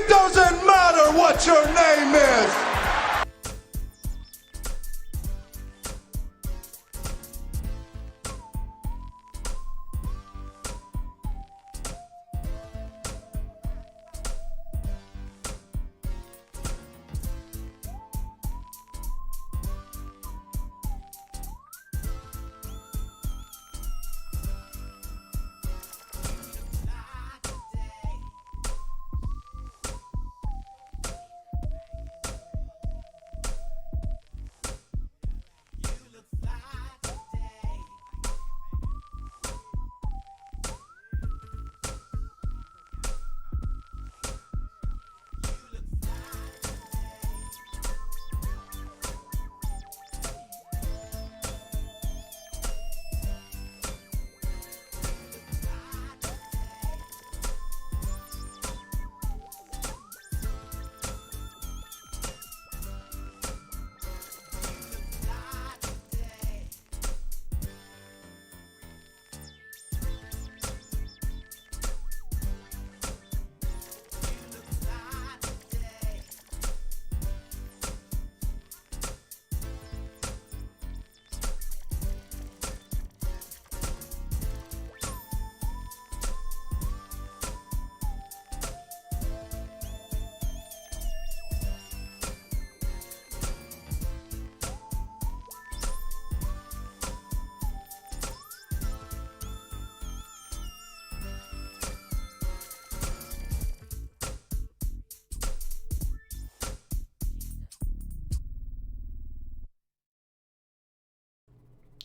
It doesn't matter what your name is.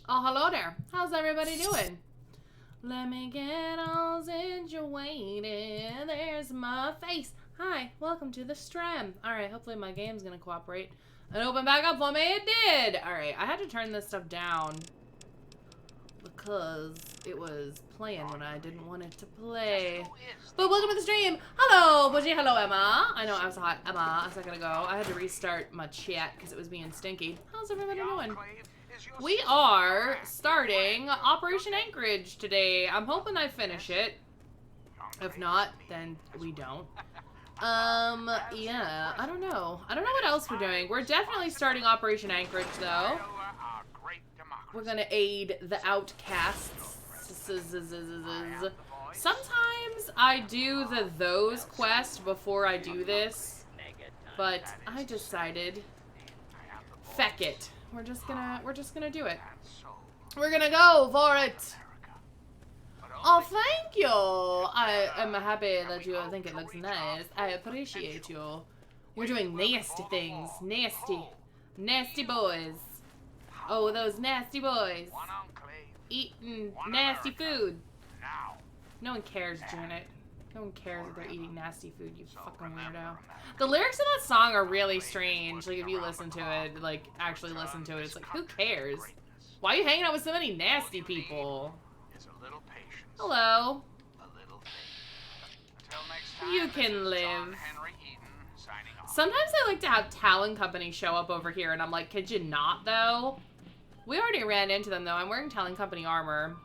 Oh, hello there. How's everybody doing? Let me get all situated. There's my face. Hi, welcome to the stream. Alright, hopefully my game's gonna cooperate and open back up for me. It did! Alright, I had to turn this stuff down because it was playing when I didn't want it to play. But welcome to the stream. Hello, Bougie. Hello, Emma. I know I was hot, Emma, a second ago. I had to restart my chat because it was being stinky. How's everybody doing? We are starting Operation Anchorage today. I'm hoping I finish it. If not, then we don't. Yeah, I don't know. I don't know what else we're doing. We're definitely starting Operation Anchorage, though. We're gonna aid the outcasts. Sometimes I do the those quest before I do this, but I decided, feck it. We're just gonna do it. We're gonna go for it. Oh, thank you. I am happy that you think it looks nice. I appreciate you. You're doing nasty things. Nasty boys. Oh, those nasty boys. Eating nasty food. No one cares, Janet. No one cares if they're eating nasty food, you fucking weirdo. The lyrics of that song are really strange. Like, if you listen to it, like, actually listen to it, it's like, who cares? Why are you hanging out with so many nasty people? Hello. You can live. Sometimes I like to have Talon Company show up over here, and I'm like, could you not, though? We already ran into them, though. I'm wearing Talon Company armor.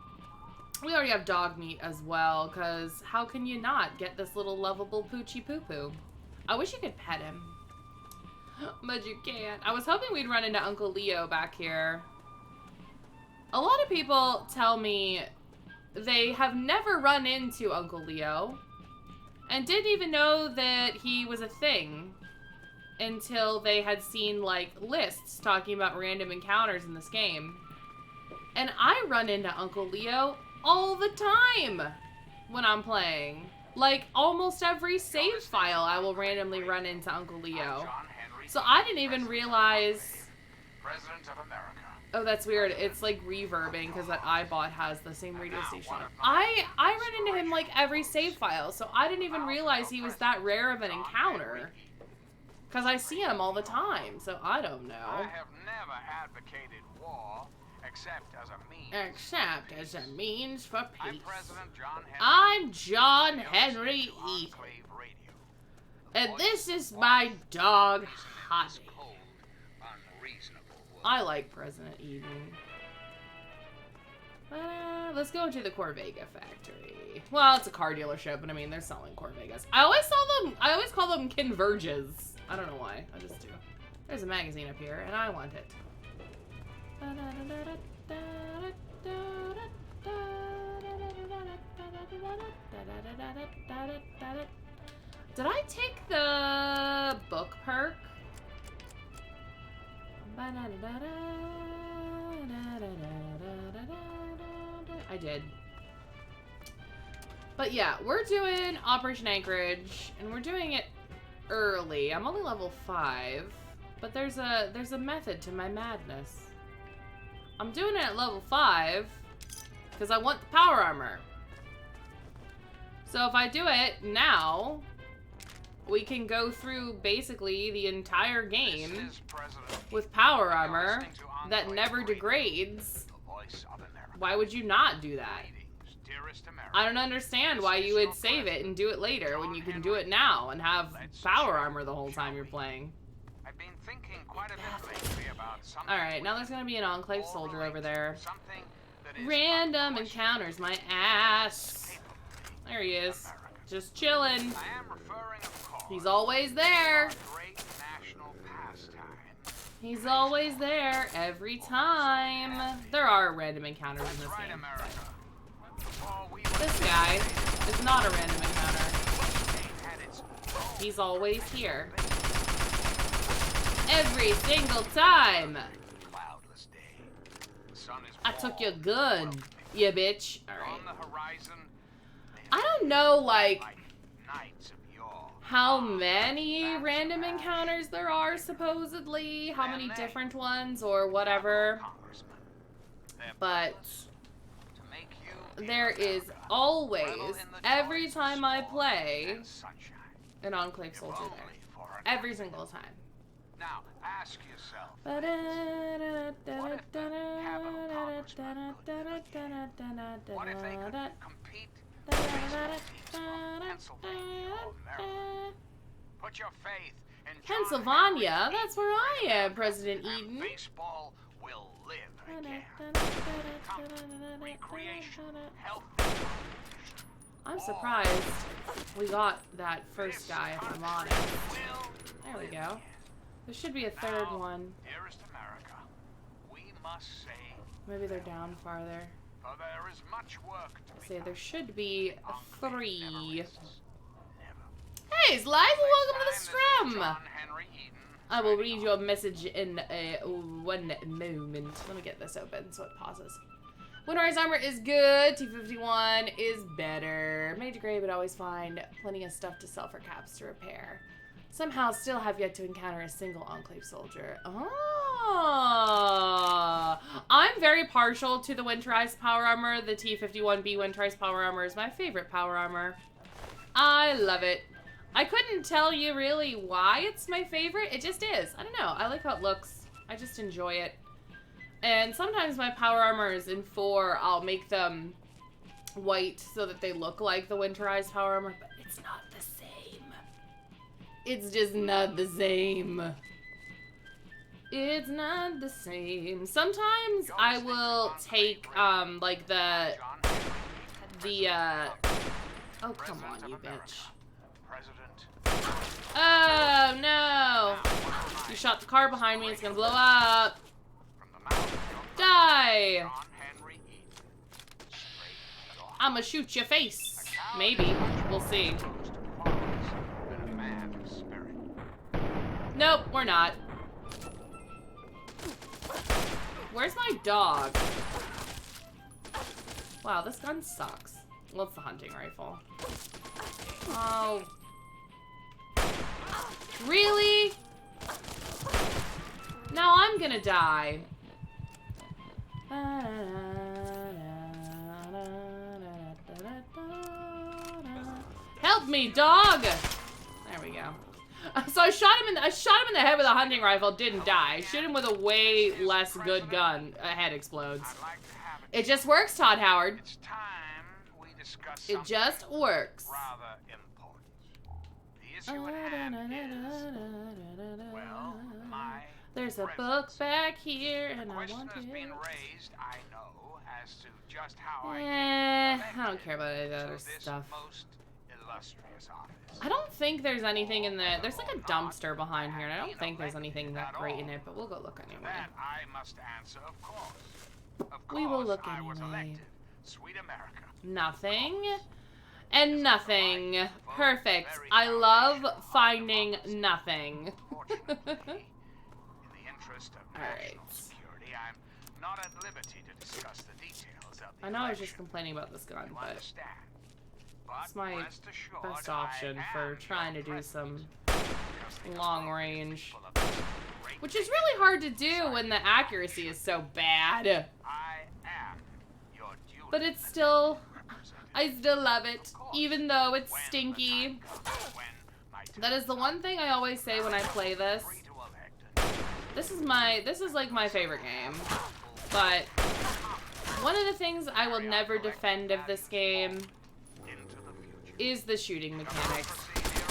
We already have dog meat as well, because how can you not get this little lovable poochie poo-poo? I wish you could pet him. But you can't. I was hoping we'd run into Uncle Leo back here. A lot of people tell me they have never run into Uncle Leo and didn't even know that he was a thing until they had seen, like, lists talking about random encounters in this game. And I run into Uncle Leo all the time when I'm playing. Like, almost every save file I will randomly run into Uncle Leo. So I didn't even realize... Oh, that's weird. It's like reverbing because that iBot has the same radio station. I run into him like every save file, so I didn't even realize he was that rare of an encounter. Because I see him all the time, so I don't know. I have never advocated war. Except as a means for peace. I'm John Henry Eaton. And this is my dog, Honey. I like President Eden. Let's go to the Corvega factory. be. Well, it's a car dealership, but I mean, they're selling Corvegas. I always call them Converges. I don't know why. I just do. There's a magazine up here, and I want it. Did I take the book perk? I did. But yeah, we're doing Operation Anchorage, and we're doing it early. I'm only level 5, but there's a method to my madness. I'm doing it at level 5 because I want the power armor. So if I do it now, we can go through basically the entire game with power armor that never degrades. Why would you not do that? I don't understand why you would save it and do it later when you can do it now and have power armor the whole time you're playing. Alright, now there's gonna be an Enclave soldier over there. Random encounters my ass. There he is. Just chilling. He's always there. He's always there every time. There are random encounters in this game. This guy is not a random encounter. He's always here. Every single time. I took your gun, you bitch. Alright. I don't know, like, how many random encounters there are, supposedly. How many different ones or whatever. But there is always, every time I play, an Enclave soldier there. Every single time. Now, ask yourself, what if they could compete Pennsylvania or Maryland? Put your faith in Pennsylvania? That's where I am, President Eden. Baseball will live again. Recreation, health. I'm surprised we got that first guy, if I'm honest. There we go. There should be a third one. Dearest America, we must say maybe they're down farther. for there is much work to be Say done. there should be a 3. Never. Hey, Slice, welcome to the This is stream. John Henry Eden. I will read your message in one moment. Let me get this open so it pauses. Winter's armor is good. T51 is better. Major Gray would always find plenty of stuff to sell for caps to repair. Somehow still have yet to encounter a single Enclave soldier. Oh, I'm very partial to the Winterized power armor. The T51B Winterized power armor is my favorite power armor. I love it. I couldn't tell you really why it's my favorite. It just is. I don't know. I like how it looks. I just enjoy it. And sometimes my power armors in 4, I'll make them white so that they look like the Winterized power armor, but it's not the same. It's just not the same. It's not the same. Sometimes I will take, like the, oh, come on, you bitch. Oh, no. You shot the car behind me. It's gonna blow up. Die. I'ma shoot your face. Maybe. We'll see. Nope, we're not. Where's my dog? Wow, this gun sucks. Well, it's the hunting rifle. Oh. Really? Now I'm gonna die. Help me, dog! There we go. So I shot him in the head with a hunting rifle, didn't die. I shoot him with a way less good gun. A head explodes. It just works, Todd Howard. It just works. There's a book back here, and I want it. Been raised, I know, as to just how I don't care about any of the other stuff. Most illustrious office. I don't think there's anything in the... There's like a dumpster behind here, and I don't think there's anything that great in it, but we'll go look anyway. That I must answer, of course. Of course, We will look I was anyway. elected. Sweet America. Nothing. And nothing. Perfect. I love finding nothing. Fortunately, in the interest of national security, I'm not at liberty to discuss the details of the I know I was election. just complaining about this gun, You but understand. it's my Rest assured, best option I for am trying to your do president. some long range. Full of great Which is really hard to do when the accuracy is so bad. I am your duly But it's still... representative. I still love it, even though it's When stinky. the time comes, when my That is the one thing I always say when I play this. free to elect This is like my favorite game. But one of the things I will never defend of this game into the future. is the shooting mechanics.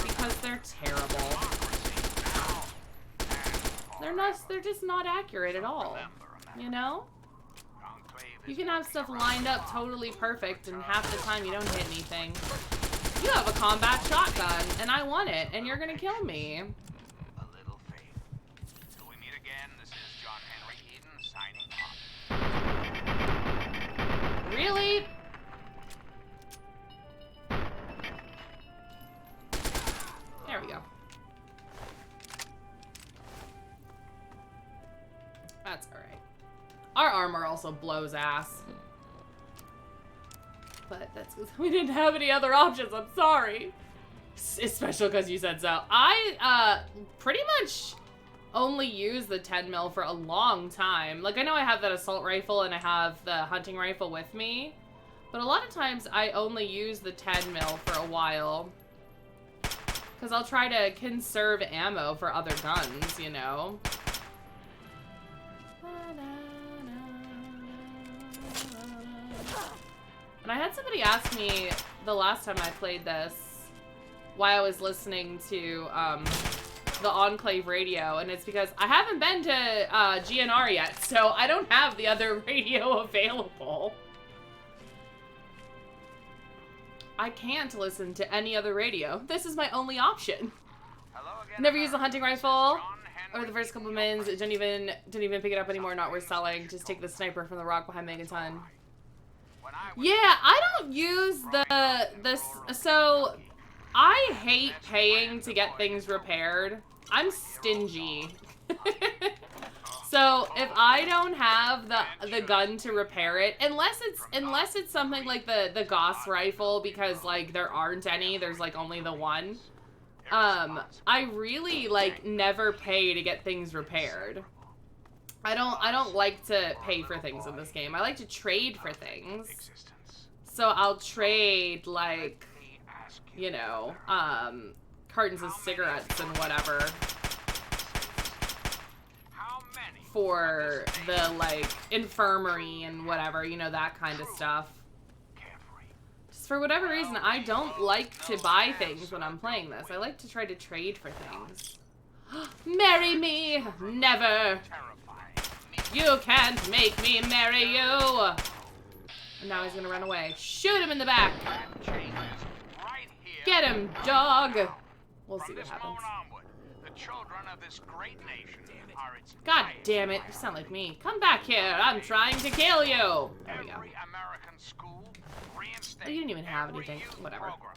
Because they're terrible. They're just not accurate at all. You know? You can have stuff lined up totally perfect, and half the time you don't hit anything. You have a combat shotgun, and I want it, and you're gonna kill me. A little faith. Till we meet again, this is John Henry Eden signing off. Really? There we go. That's alright. Our armor also blows ass. But that's because we didn't have any other options, I'm sorry. Especially because you said so. I, pretty much only use the 10 mil for a long time. Like, I know I have that assault rifle and I have the hunting rifle with me. But a lot of times I only use the 10 mil for a while. Because I'll try to conserve ammo for other guns, you know? And I had somebody ask me the last time I played this why I was listening to the Enclave radio, and it's because I haven't been to GNR yet, so I don't have the other radio available. I can't listen to any other radio. This is my only option. Hello again, Never used the hunting rifle John or Henry the first couple Eden. mins. Didn't even pick it up anymore. Not worth selling. Just take the sniper from the rock behind Megan's Hun. When I was Yeah, I don't use so I hate paying to get things repaired. I'm stingy. So if I don't have the gun to repair it, unless it's something like the Gauss rifle, because like there aren't any, there's like only the one. I really like never pay to get things repaired. I don't like to pay for things in this game. I like to trade for things. existence. So I'll trade like, you know, cartons of cigarettes and whatever How many for the like infirmary and whatever, you know, that kind of stuff. carefree? Just for whatever reason, I don't like to buy things when I'm playing this. I like to try to trade for things. Marry me, never. Terrifying. You can't make me marry you. And now he's gonna run away. Shoot him in the back. Changes right here. Get him, dog. We'll see From what this happens. moment onward, the children of this great nation are its God highest damn it, you sound like me. Come back here, I'm trying to kill you. There we go. Every American school reinstate You didn't even have every anything. youth Whatever. program,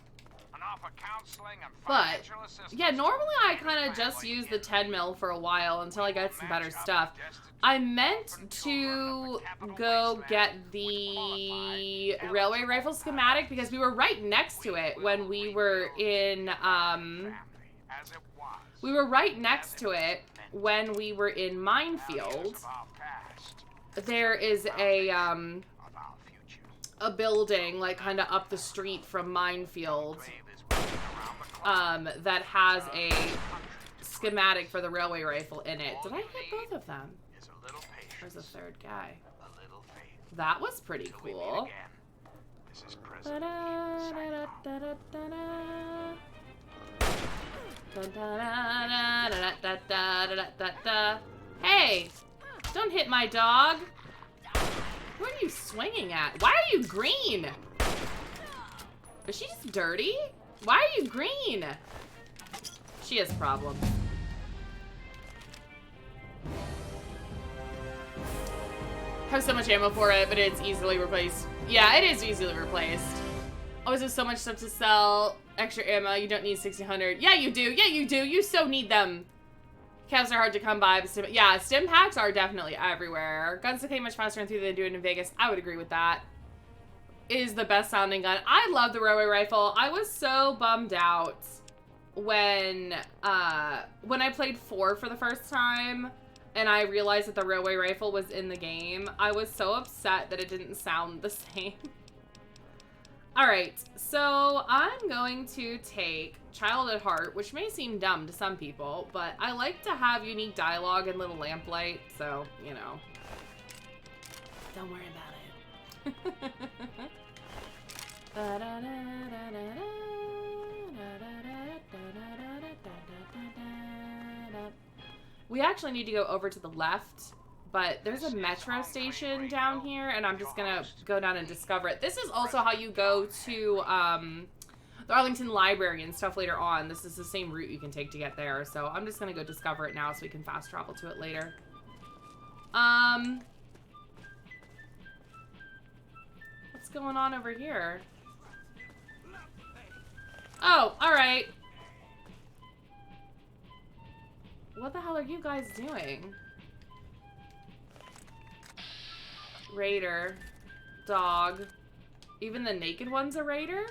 and offer counseling and But, financial assistance yeah, normally to I kind of just family use the in 10 mil for a while until I get some better match up stuff. destitute I meant to go get the railway rifle schematic because we were right next to it when we were in, family, as it was. we were right next to it when we were in Minefield. Of our past, There is a of our future. a building like kind of up the street from Minefield Grave is waiting around the corner. that has a schematic for the railway rifle in it. Did I hit both of them? Is a little There's a patience, third guy. a little faith. That was pretty Till we meet cool. again. This is President Eden signing off. Hey! Don't hit my dog! Where do you swinging at? Why are you green? Is she just dirty? Why are you green? She has problems. Have so much ammo for it, but it's easily replaced. Yeah, it is easily replaced. Always have so much stuff to sell. Extra ammo, you don't need 1600. Yeah, you do. Yeah, you do. You so need them. Calves are hard to come by, but yeah, stim packs are definitely everywhere. Guns decay much faster and through than they do in Vegas. I would agree with that. It is the best sounding gun. I love the railway rifle. I was so bummed out when I played 4 for the first time and I realized that the railway rifle was in the game. I was so upset that it didn't sound the same. All right, so I'm going to take Child at Heart, which may seem dumb to some people, but I like to have unique dialogue and little lamplight, so, you know. Don't worry about it. We actually need to go over to the left, but there's a metro station down here, and I'm just gonna go down and discover it. This is also how you go to the Arlington Library and stuff later on. This is the same route you can take to get there, so I'm just gonna go discover it now so we can fast travel to it later. What's going on over here? Oh, alright. What the hell are you guys doing? Raider. Dog. Even the naked one's a raider?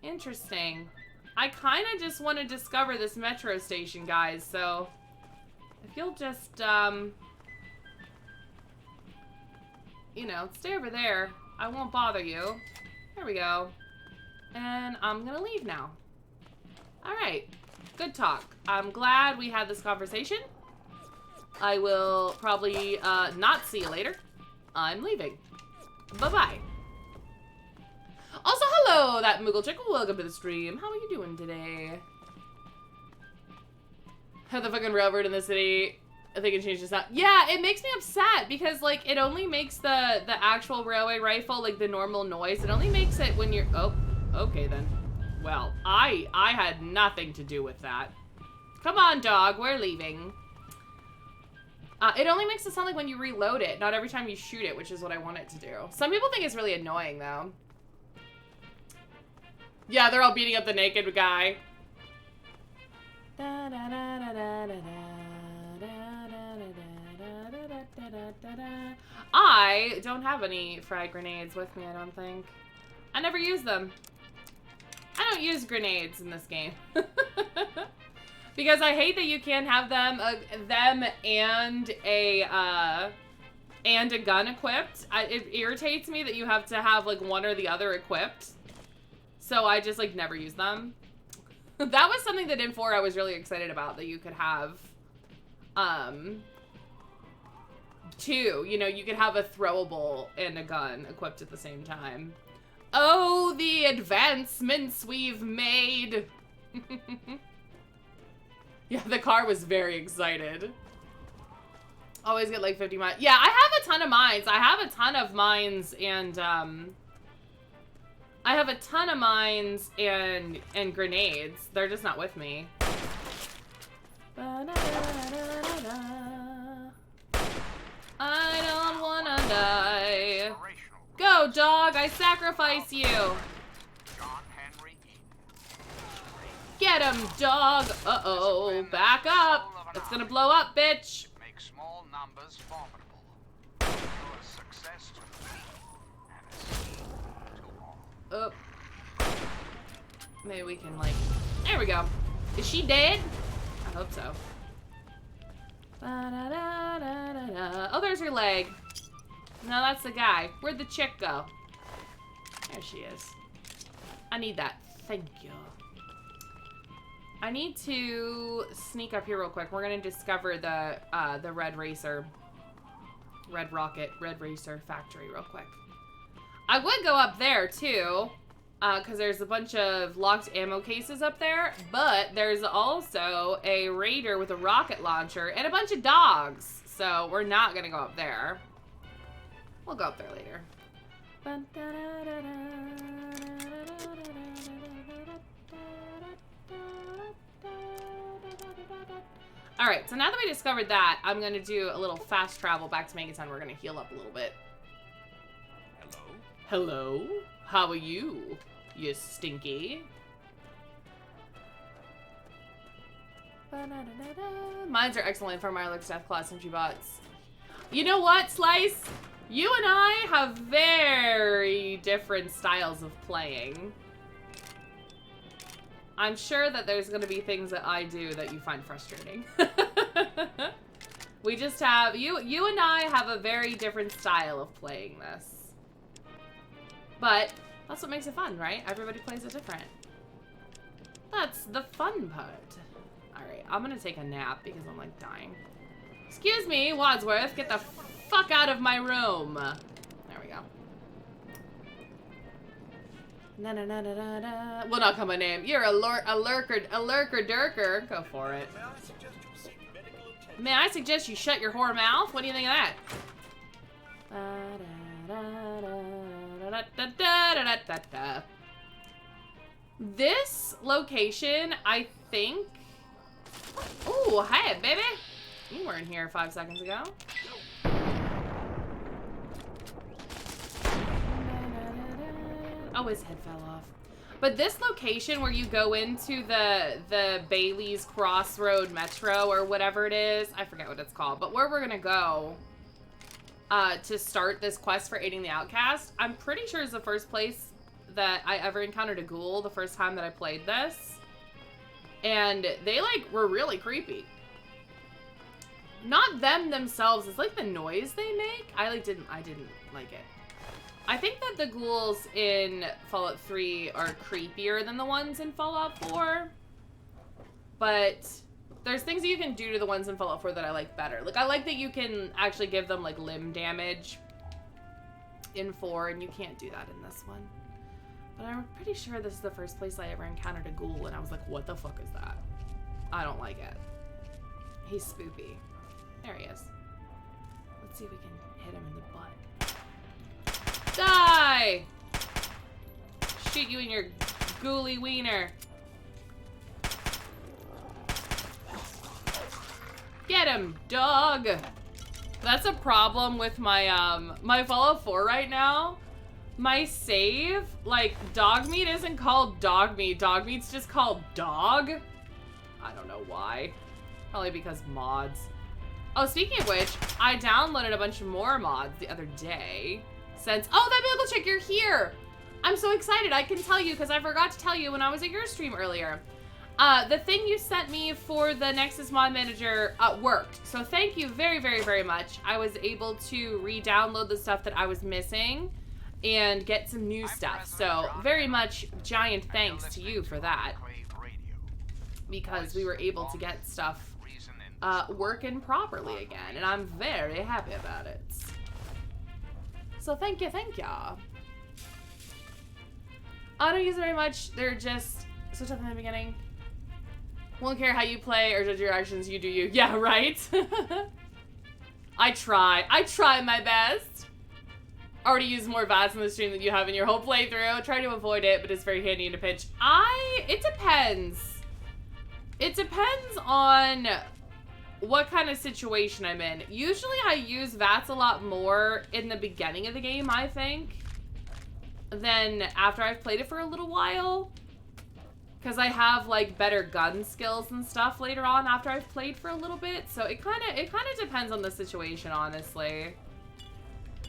Interesting. I kind of just want to discover this metro station, guys, so if you'll just, you know, stay over there. I won't bother you. There we go. And I'm gonna leave now. Alright. Good talk. I'm glad we had this conversation. I will probably not see you later. I'm leaving. Bye-bye. Also, hello, that Moogle chick. Welcome to the stream. How are you doing today? Have the fucking railroad in the city. I think it changed this out. Yeah, it makes me upset because, like, it only makes the actual railway rifle, like, the normal noise. It only makes it when you're... Oh, okay, then. Well, I had nothing to do with that. Come on, dog. We're leaving. It only makes it sound like when you reload it, not every time you shoot it, which is what I want it to do. Some people think it's really annoying, though. Yeah, they're all beating up the naked guy. I don't have any frag grenades with me, I don't think. I never use them. I don't use grenades in this game. Because I hate that you can't have them and a gun equipped. It irritates me that you have to have like one or the other equipped. So I just like never use them. That was something that in 4 I was really excited about, that you could have 2. You know, you could have a throwable and a gun equipped at the same time. Oh, the advancements we've made. Yeah, the car was very excited. Always get like 50 mines. Yeah, I have a ton of mines. I have a ton of mines and I have a ton of mines and grenades. They're just not with me. I don't wanna die. Go, dog! I sacrifice you! Get him, dog! Uh-oh, back up! It's gonna blow up, bitch! Make small numbers formidable. Success to Oh. Maybe we can, like... There we go. Is she dead? I hope so. Oh, there's her leg. No, that's the guy. Where'd the chick go? There she is. I need that. Thank you. I need to sneak up here real quick. We're gonna discover the Red Racer. Red Rocket, Red Racer factory real quick. I would go up there, too. Because there's a bunch of locked ammo cases up there. But there's also a raider with a rocket launcher and a bunch of dogs. So we're not gonna go up there. We'll go up there later. Alright, so now that we discovered that, I'm going to do a little fast travel back to Megaton. We're going to heal up a little bit. Hello? Hello? How are you, you stinky? Mines are excellent for my Death Class and bots. You know what, Slice? You and I have very different styles of playing. I'm sure that there's going to be things that I do that you find frustrating. We just have, you and I have a very different style of playing this. But that's what makes it fun, right? Everybody plays it different. That's the fun part. Alright, I'm going to take a nap because I'm like dying. Excuse me, Wadsworth, get the fuck out of my room. There we go. Na na na na na na. Will not call my name. You're a lurker durker. Go for it. May I suggest you shut your whore mouth? What do you think of that? This location, I think. Ooh, hey, baby. You weren't here 5 seconds ago. Oh, his head fell off. But this location where you go into the Bailey's Crossroad Metro or whatever it is, I forget what it's called, but where we're gonna go to start this quest for aiding the outcast, I'm pretty sure is the first place that I ever encountered a ghoul the first time that I played this. And they, like, were really creepy. Not them themselves, it's like the noise they make. I didn't like it. I think that the ghouls in Fallout 3 are creepier than the ones in Fallout 4. But there's things that you can do to the ones in Fallout 4 that I like better. Like, I like that you can actually give them, like, limb damage in 4, and you can't do that in this one. But I'm pretty sure this is the first place I ever encountered a ghoul, and I was like, what the fuck is that? I don't like it. He's spoopy. There he is. Let's see if we can hit him in the butt. Die! Shoot you in your ghouly wiener. Get him, dog! That's a problem with my, my Fallout 4 right now. My save, like, dog meat isn't called dog meat. Dog meat's just called dog. I don't know why. Probably because mods. Oh, speaking of which, I downloaded a bunch more mods the other day. Since, oh, that Bagel Chick, you're here! I'm so excited, I can tell you, because I forgot to tell you when I was at your stream earlier. The thing you sent me for the Nexus Mod Manager worked. So thank you very, very, very much. I was able to re-download the stuff that I was missing and get some new stuff. So very much giant thanks to you for that. Because we were able to get stuff working properly again. And I'm very happy about it. So thank you, thank ya. I don't use it very much. They're just switch up in the beginning. Won't care how you play or judge your actions, you do you. Yeah, right? I try my best. Already used more VATS in the stream than you have in your whole playthrough. Try to avoid it, but it's very handy in a pinch. It depends. It depends on what kind of situation I'm in. Usually I use VATS a lot more in the beginning of the game, I think, than after I've played it for a little while. Because I have, like, better gun skills and stuff later on after I've played for a little bit. So it kind of depends on the situation, honestly.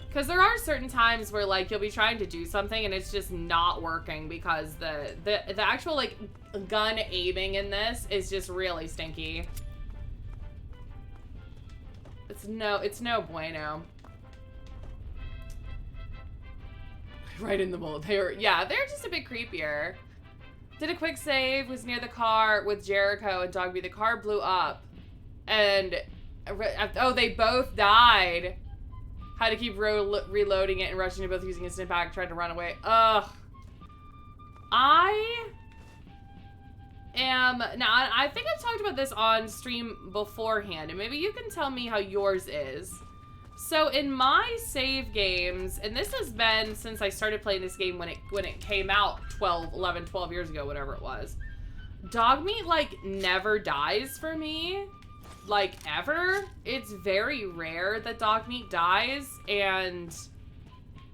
Because there are certain times where, like, you'll be trying to do something and it's just not working because the actual, like, gun aiming in this is just really stinky. It's no bueno. Right in the mold. They're just a bit creepier. Did a quick save, was near the car with Jericho and Dogby. The car blew up. And, oh, they both died. Had to keep reloading it and rushing to both using a snip pack, tried to run away. Ugh. I think I've talked about this on stream beforehand, and maybe you can tell me how yours is. So in my save games, and this has been since I started playing this game when it came out 12 years ago, whatever it was. Dogmeat, like, never dies for me. Like, ever. It's very rare that Dogmeat dies, and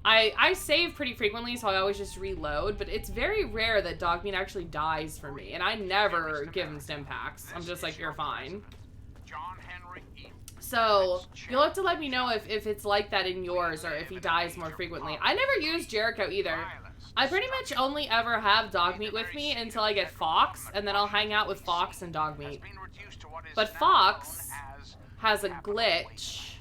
I save pretty frequently, so I always just reload, but it's very rare that Dogmeat actually dies for me, and I never give him stim packs. I'm just like, you're fine. So, you'll have to let me know if it's like that in yours, or if he dies more frequently. I never use Jericho either. I pretty much only ever have Dogmeat with me until I get Fox, and then I'll hang out with Fox and Dogmeat. But Fox has a glitch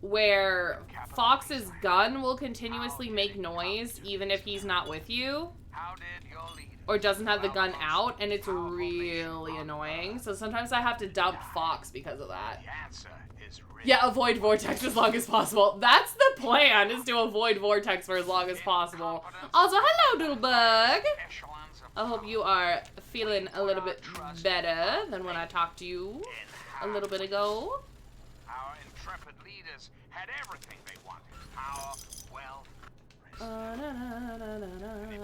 where Fox's gun will continuously make noise even if he's not with you, or doesn't have the gun out, and it's really annoying. So sometimes I have to dump Fox because of that. Yeah, avoid Vortex as long as possible. That's the plan, is to avoid Vortex for as long as possible. Also, hello, Doodlebug. I hope you are feeling a little bit better than when I talked to you a little bit ago. Our intrepid leaders had everything they wanted. Power, wealth,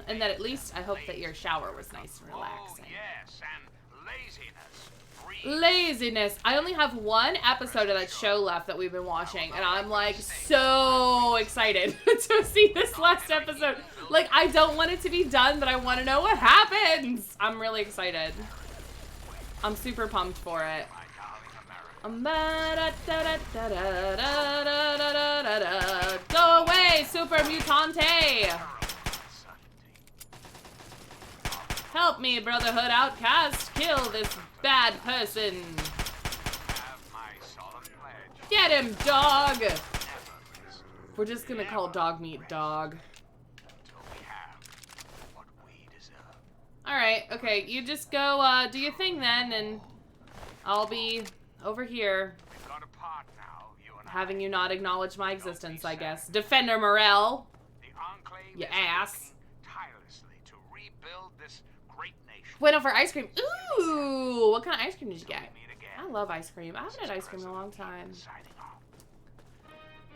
and that at least I hope that your shower was nice and relaxing. Oh, yes, and laziness. Laziness. I only have one episode of that show left that we've been watching, and I'm like so excited to see this last episode. Like, I don't want it to be done, but I want to know what happens. I'm really excited. I'm super pumped for it. Go away, Super Mutante! Help me, Brotherhood Outcast. Kill this bad person. Get him, dog! We're just gonna call Dogmeat Dog. Alright, okay, you just go, do your thing then, and I'll be over here. Having you not acknowledge my existence, I guess. Defender Morel. You ass. Went over ice cream. Ooh, what kind of ice cream did you get? I love ice cream. I haven't had ice cream in a long time.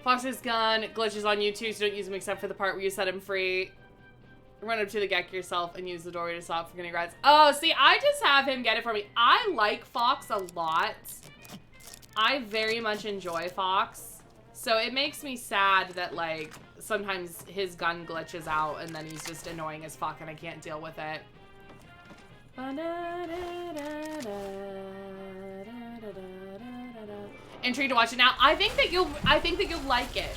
Fox's gun glitches on you too, so don't use him except for the part where you set him free. Run up to the Gek yourself and use the doorway to stop for getting rats. Oh, see, I just have him get it for me. I like Fox a lot. I very much enjoy Fox. So it makes me sad that, like, sometimes his gun glitches out and then he's just annoying as fuck and I can't deal with it. Intrigued to watch it now. I think that you'll like it.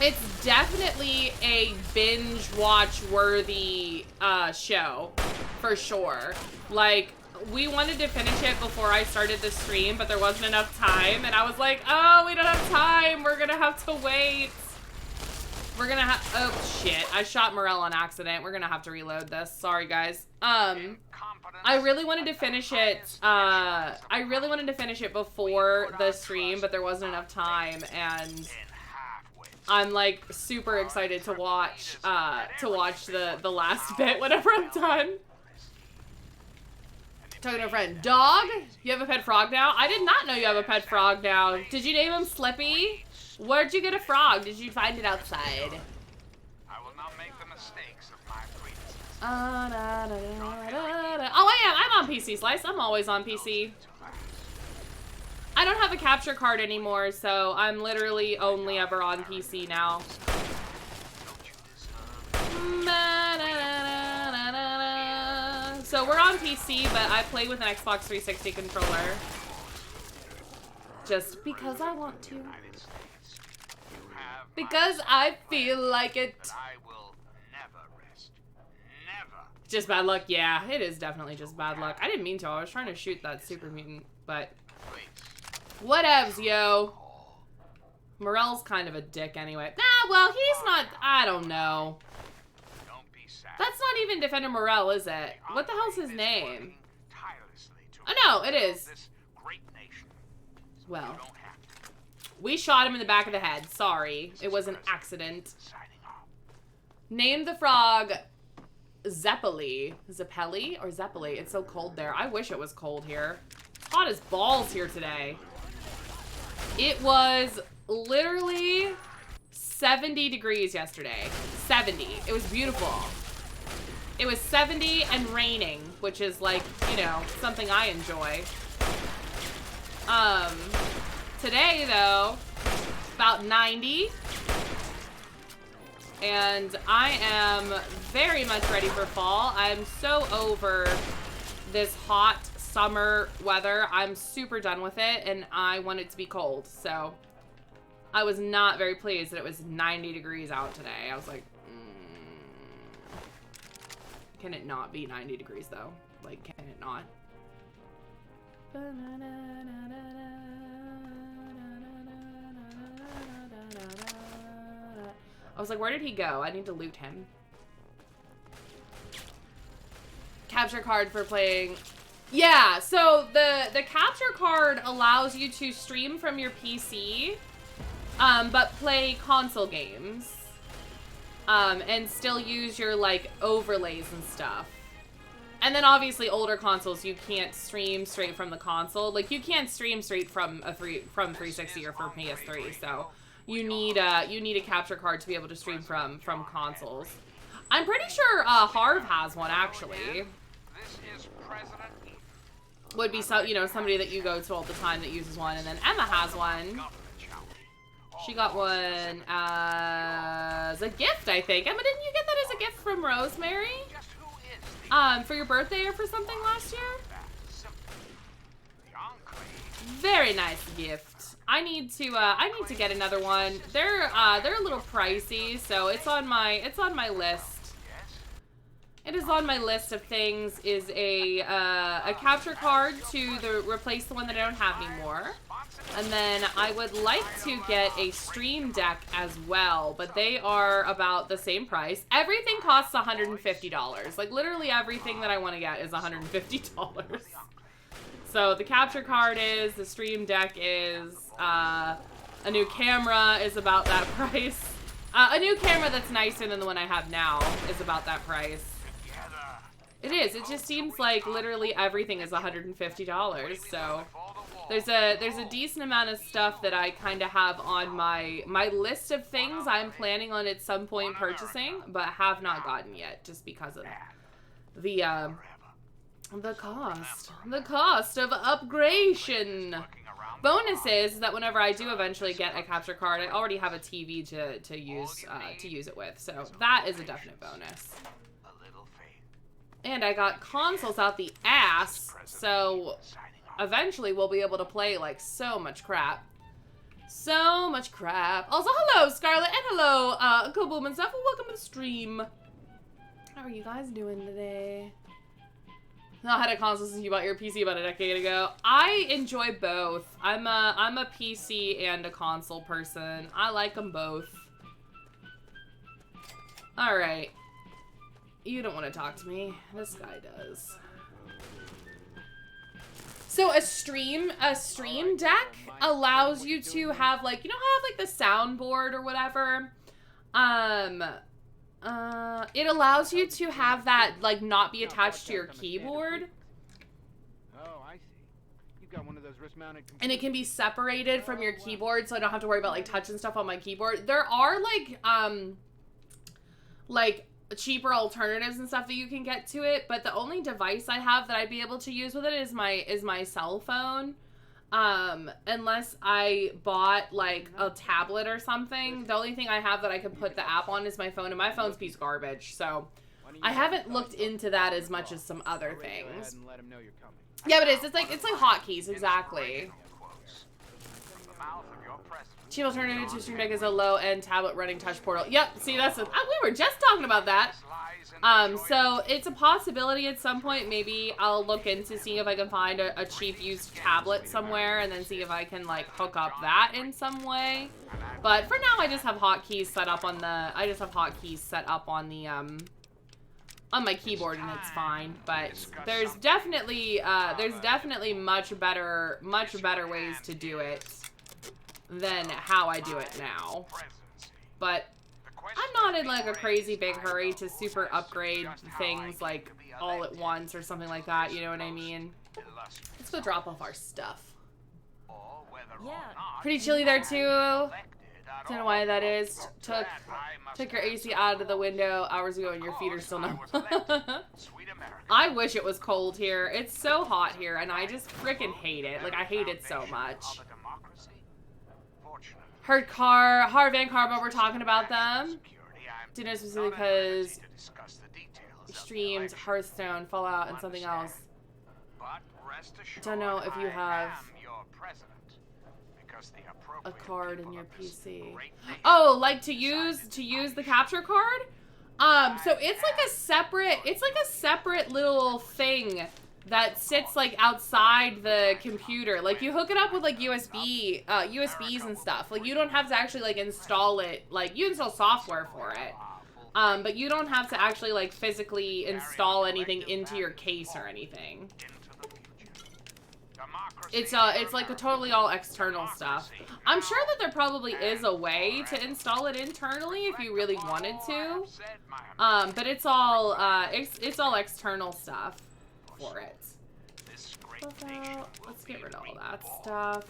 It's definitely a binge watch worthy show for sure. Like, we wanted to finish it before I started the stream, but there wasn't enough time, and I was like, oh, we don't have time. We're gonna have to wait. We're gonna have, oh shit, I shot Morel on accident. We're gonna have to reload this. Sorry, guys. I really wanted to finish it, before the stream, but there wasn't enough time, and I'm like super excited to watch the last bit whenever I'm done. Talking to a friend. Dog? You have a pet frog now? I did not know you have a pet frog now. Did you name him Slippy? Where'd you get a frog? Did you find it outside? I will not make the mistakes of my predecessors. Oh, I am. I'm on PC, Slice. I'm always on PC. I don't have a capture card anymore, so I'm literally only ever on PC now. So we're on PC, but I play with an Xbox 360 controller. Just because I want to. Because I feel like it. Just bad luck? Yeah, it is definitely just bad luck. I didn't mean to. I was trying to shoot that super mutant, but whatevs, yo. Morel's kind of a dick anyway. Nah, well, he's not. I don't know. That's not even Defender Morel, is it? What the hell's his name? Oh, no, it is. Well, we shot him in the back of the head. Sorry. It was an accident. Name the frog Zeppeli. Zeppeli or Zeppeli? It's so cold there. I wish it was cold here. Hot as balls here today. It was literally 70 degrees yesterday. 70. It was beautiful. It was 70 and raining, which is like, you know, something I enjoy. Today though, about 90. And I am very much ready for fall. I'm so over this hot summer weather. I'm super done with it, and I want it to be cold. So I was not very pleased that it was 90 degrees out today. I was like, can it not be 90 degrees though? Like, can it not? I was like, where did he go? I need to loot him. Capture card for playing. Yeah, so the capture card allows you to stream from your PC, but play console games, and still use your like overlays and stuff. And then obviously older consoles, you can't stream straight from the console. Like you can't stream straight from 360 or from PS3. So you need a capture card to be able to stream from consoles. I'm pretty sure Harv has one actually. Would be so, you know, somebody that you go to all the time that uses one, and then Emma has one. She got one as a gift, I think. Emma, didn't you get that as a gift from Rosemary? For your birthday or for something last year? Very nice gift. I need to get another one. They're a little pricey, so it's on my list. It is on my list of things is a capture card to replace the one that I don't have anymore. And then I would like to get a Stream Deck as well, but they are about the same price. Everything costs $150. Like literally everything that I want to get is $150. So the capture card is, the Stream Deck is, a new camera is about that price. A new camera that's nicer than the one I have now is about that price. It is. It just seems like literally everything is $150. So there's a decent amount of stuff that I kind of have on my list of things I'm planning on at some point purchasing, but have not gotten yet just because of the cost of upgradation. Bonus is that whenever I do eventually get a capture card, I already have a TV to use it with. So that is a definite bonus. And I got consoles out the ass, so eventually we'll be able to play, like, so much crap. So much crap. Also, hello, Scarlett, and hello, Kaboom and stuff, and welcome to the stream. How are you guys doing today? I had a console since you bought your PC about a decade ago. I enjoy both. I'm a PC and a console person. I like them both. Alright. You don't want to talk to me. This guy does. So a stream deck allows you to have like, you know how I have like the soundboard or whatever? It allows you to have that like not be attached to your keyboard. Oh, I see. You've got one of those wrist-mounted computers. And it can be separated from your keyboard so I don't have to worry about like touching stuff on my keyboard. There are like cheaper alternatives and stuff that you can get to it, but the only device I have that I'd be able to use with it is my cell phone. Unless I bought like a tablet or something, the only thing I have that I can put the app on is my phone, and my phone's a piece of garbage, so I haven't looked into that as much as some other things. Yeah, but it's like hotkeys, exactly. Cheap alternative to Stream Deck is a low-end tablet running touch portal. Yep, see, we were just talking about that. So it's a possibility at some point. Maybe I'll look into seeing if I can find a cheap used tablet somewhere, and then see if I can like hook up that in some way. But for now, I just have hotkeys set up on on my keyboard, and it's fine. But there's definitely much better ways to do it than how I do it now. But I'm not in like a crazy big hurry to super upgrade things like all at once or something like that, you know what I mean? Let's go drop off our stuff. Pretty chilly there too. Don't know why that is. Took your AC out of the window hours ago and your feet are still numb. I wish it was cold here. It's so hot here and I just freaking hate it. Like, I hate it so much. Heard Van Carbo were talking about them. Didn't know specifically because streams, Hearthstone, Fallout, and something else. Don't know if you have a card in your PC. Oh, like to use the capture card? So it's like a separate little thing that sits like outside the computer. Like you hook it up with like USBs and stuff. Like you don't have to actually like install it. Like you install software for it. But you don't have to actually like physically install anything into your case or anything. It's like a totally all external stuff. I'm sure that there probably is a way to install it internally if you really wanted to. But it's all external stuff for it. Let's get rid of all that stuff.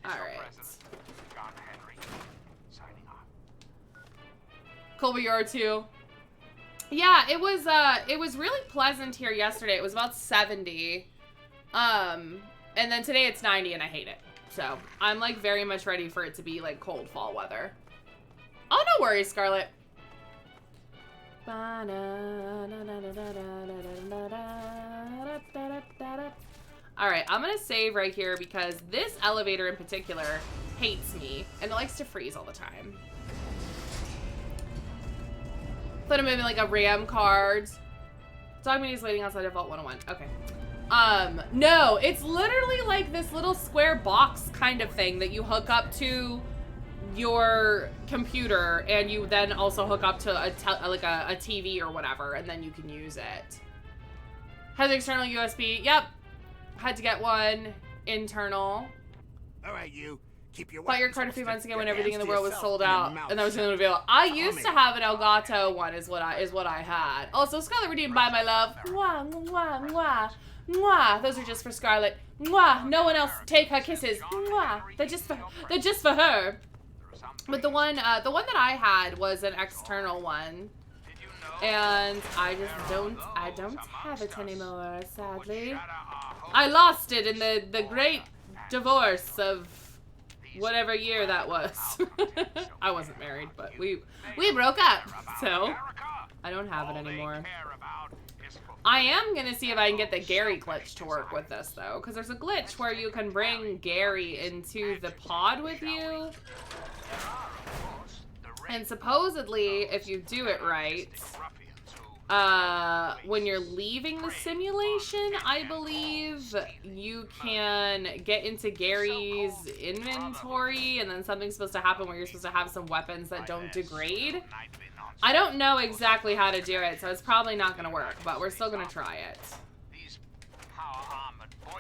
Alright. Colby, you're too. Yeah, it was really pleasant here yesterday. It was about 70. And then today it's 90 and I hate it. So I'm like very much ready for it to be like cold fall weather. Oh, no worries, Scarlett. Alright, I'm gonna save right here because this elevator in particular hates me and it likes to freeze all the time. Thought it maybe like a RAM card. Dog Mini is waiting outside of Vault 101. Okay. No, it's literally like this little square box kind of thing that you hook up to your computer and you then also hook up to a TV or whatever and then you can use it. Has external USB. Yep. Had to get one internal. All right, you. Keep your bought your card a few months ago when everything in the world was sold out, and that was the only available. I used to have an Elgato one, is what I had. Also, Scarlet redeemed by my love. Mwah, mwah, mwah, mwah. Those are just for Scarlet. Mwah. No one else take her kisses. Mwah. They're just for her. But the one that I had was an external one, and I don't have it anymore. Sadly, I lost it in the great divorce of whatever year that was. I wasn't married, but we broke up, so I don't have it anymore. I am gonna see if I can get the Gary glitch to work with this though, because there's a glitch where you can bring Gary into the pod with you, and supposedly if you do it right, when you're leaving the simulation, I believe you can get into Gary's inventory and then something's supposed to happen where you're supposed to have some weapons that don't degrade. I don't know exactly how to do it, so it's probably not going to work, but we're still going to try it.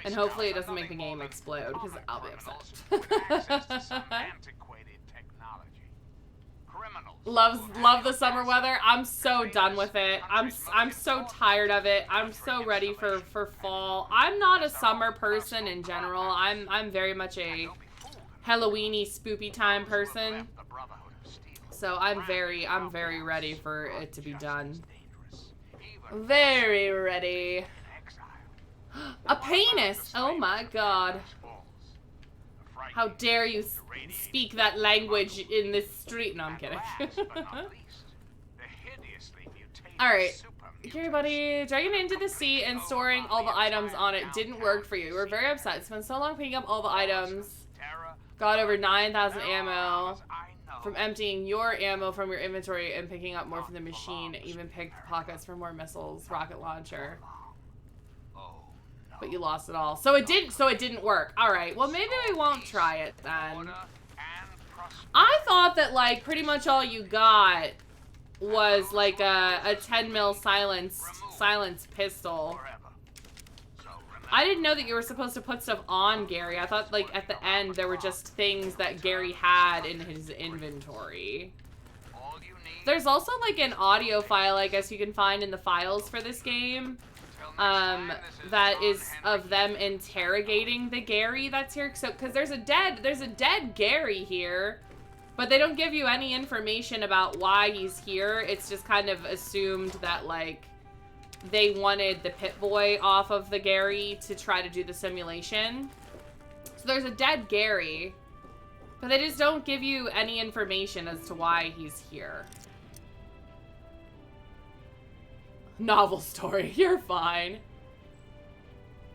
And hopefully it doesn't make the game explode, because I'll be upset. Love the summer weather. I'm so done with it. I'm so tired of it. I'm so ready for fall. I'm not a summer person in general. I'm very much a Halloweeny spoopy time person. So I'm very ready for it to be done. Very ready. A penis. Oh my god. How dare you speak that language in this street? No, I'm kidding. Alright. Gary buddy, dragging it into the sea and storing all the items on it didn't work for you. You were very upset. It's been so long picking up all the items. Got over 9,000 ammo from emptying your ammo from your inventory and picking up more from the machine. Even picked pockets for more missiles, rocket launcher. But you lost it all. So it didn't work. Alright, well maybe we won't try it then. I thought that like pretty much all you got was like a 10 mil silence pistol. I didn't know that you were supposed to put stuff on Gary. I thought like at the end there were just things that Gary had in his inventory. There's also like an audio file I guess you can find in the files for this game. that is of them interrogating the Gary that's here. So, because there's a dead Gary here, but they don't give you any information about why he's here. It's just kind of assumed that, like, they wanted the Pit Boy off of the Gary to try to do the simulation. So there's a dead Gary, but they just don't give you any information as to why he's here. Novel story. You're fine.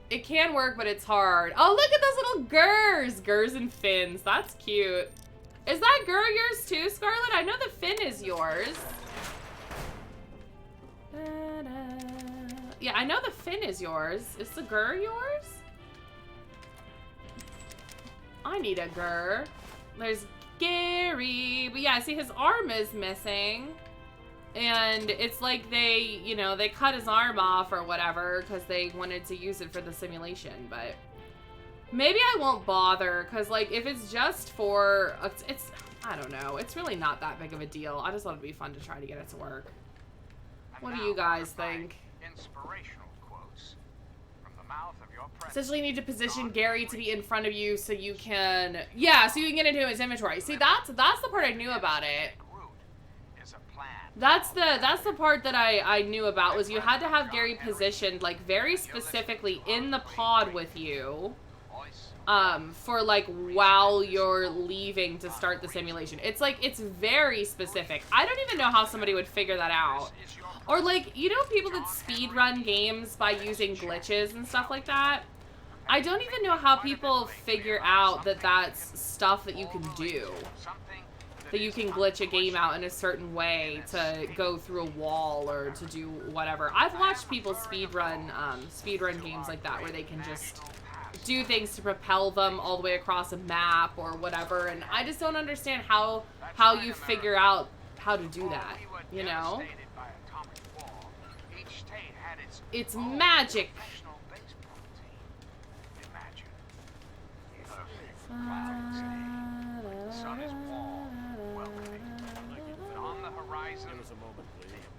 It can work, but it's hard. Oh, look at those little Gurs. Gurs and fins. That's cute. Is that Gur yours too, Scarlet? I know the fin is yours. Yeah, I know the fin is yours. Is the Gur yours? I need a Gur. There's Gary. But yeah, see, his arm is missing. And it's like they, you know, they cut his arm off or whatever because they wanted to use it for the simulation. But maybe I won't bother because, like, if it's just for, it's, I don't know. It's really not that big of a deal. I just thought it'd be fun to try to get it to work. What do you guys think? Inspirational quotes from the mouth of your president. Essentially, you need to position Gary to be in front of you so you can, yeah, so you can get into his inventory. See, that's the part I knew about it. That's the part that I knew about, was you had to have Gary positioned, like, very specifically in the pod with you, for, like, while you're leaving to start the simulation. It's, like, it's very specific. I don't even know how somebody would figure that out. Or, like, you know people that speedrun games by using glitches and stuff like that? I don't even know how people figure out that that's stuff that you can do. That you can glitch a game out in a certain way to go through a wall or to do whatever. I've watched people speedrun games like that where they can just do things to propel them all the way across a map or whatever, and I just don't understand how you figure out how to do that, you know? It's magic.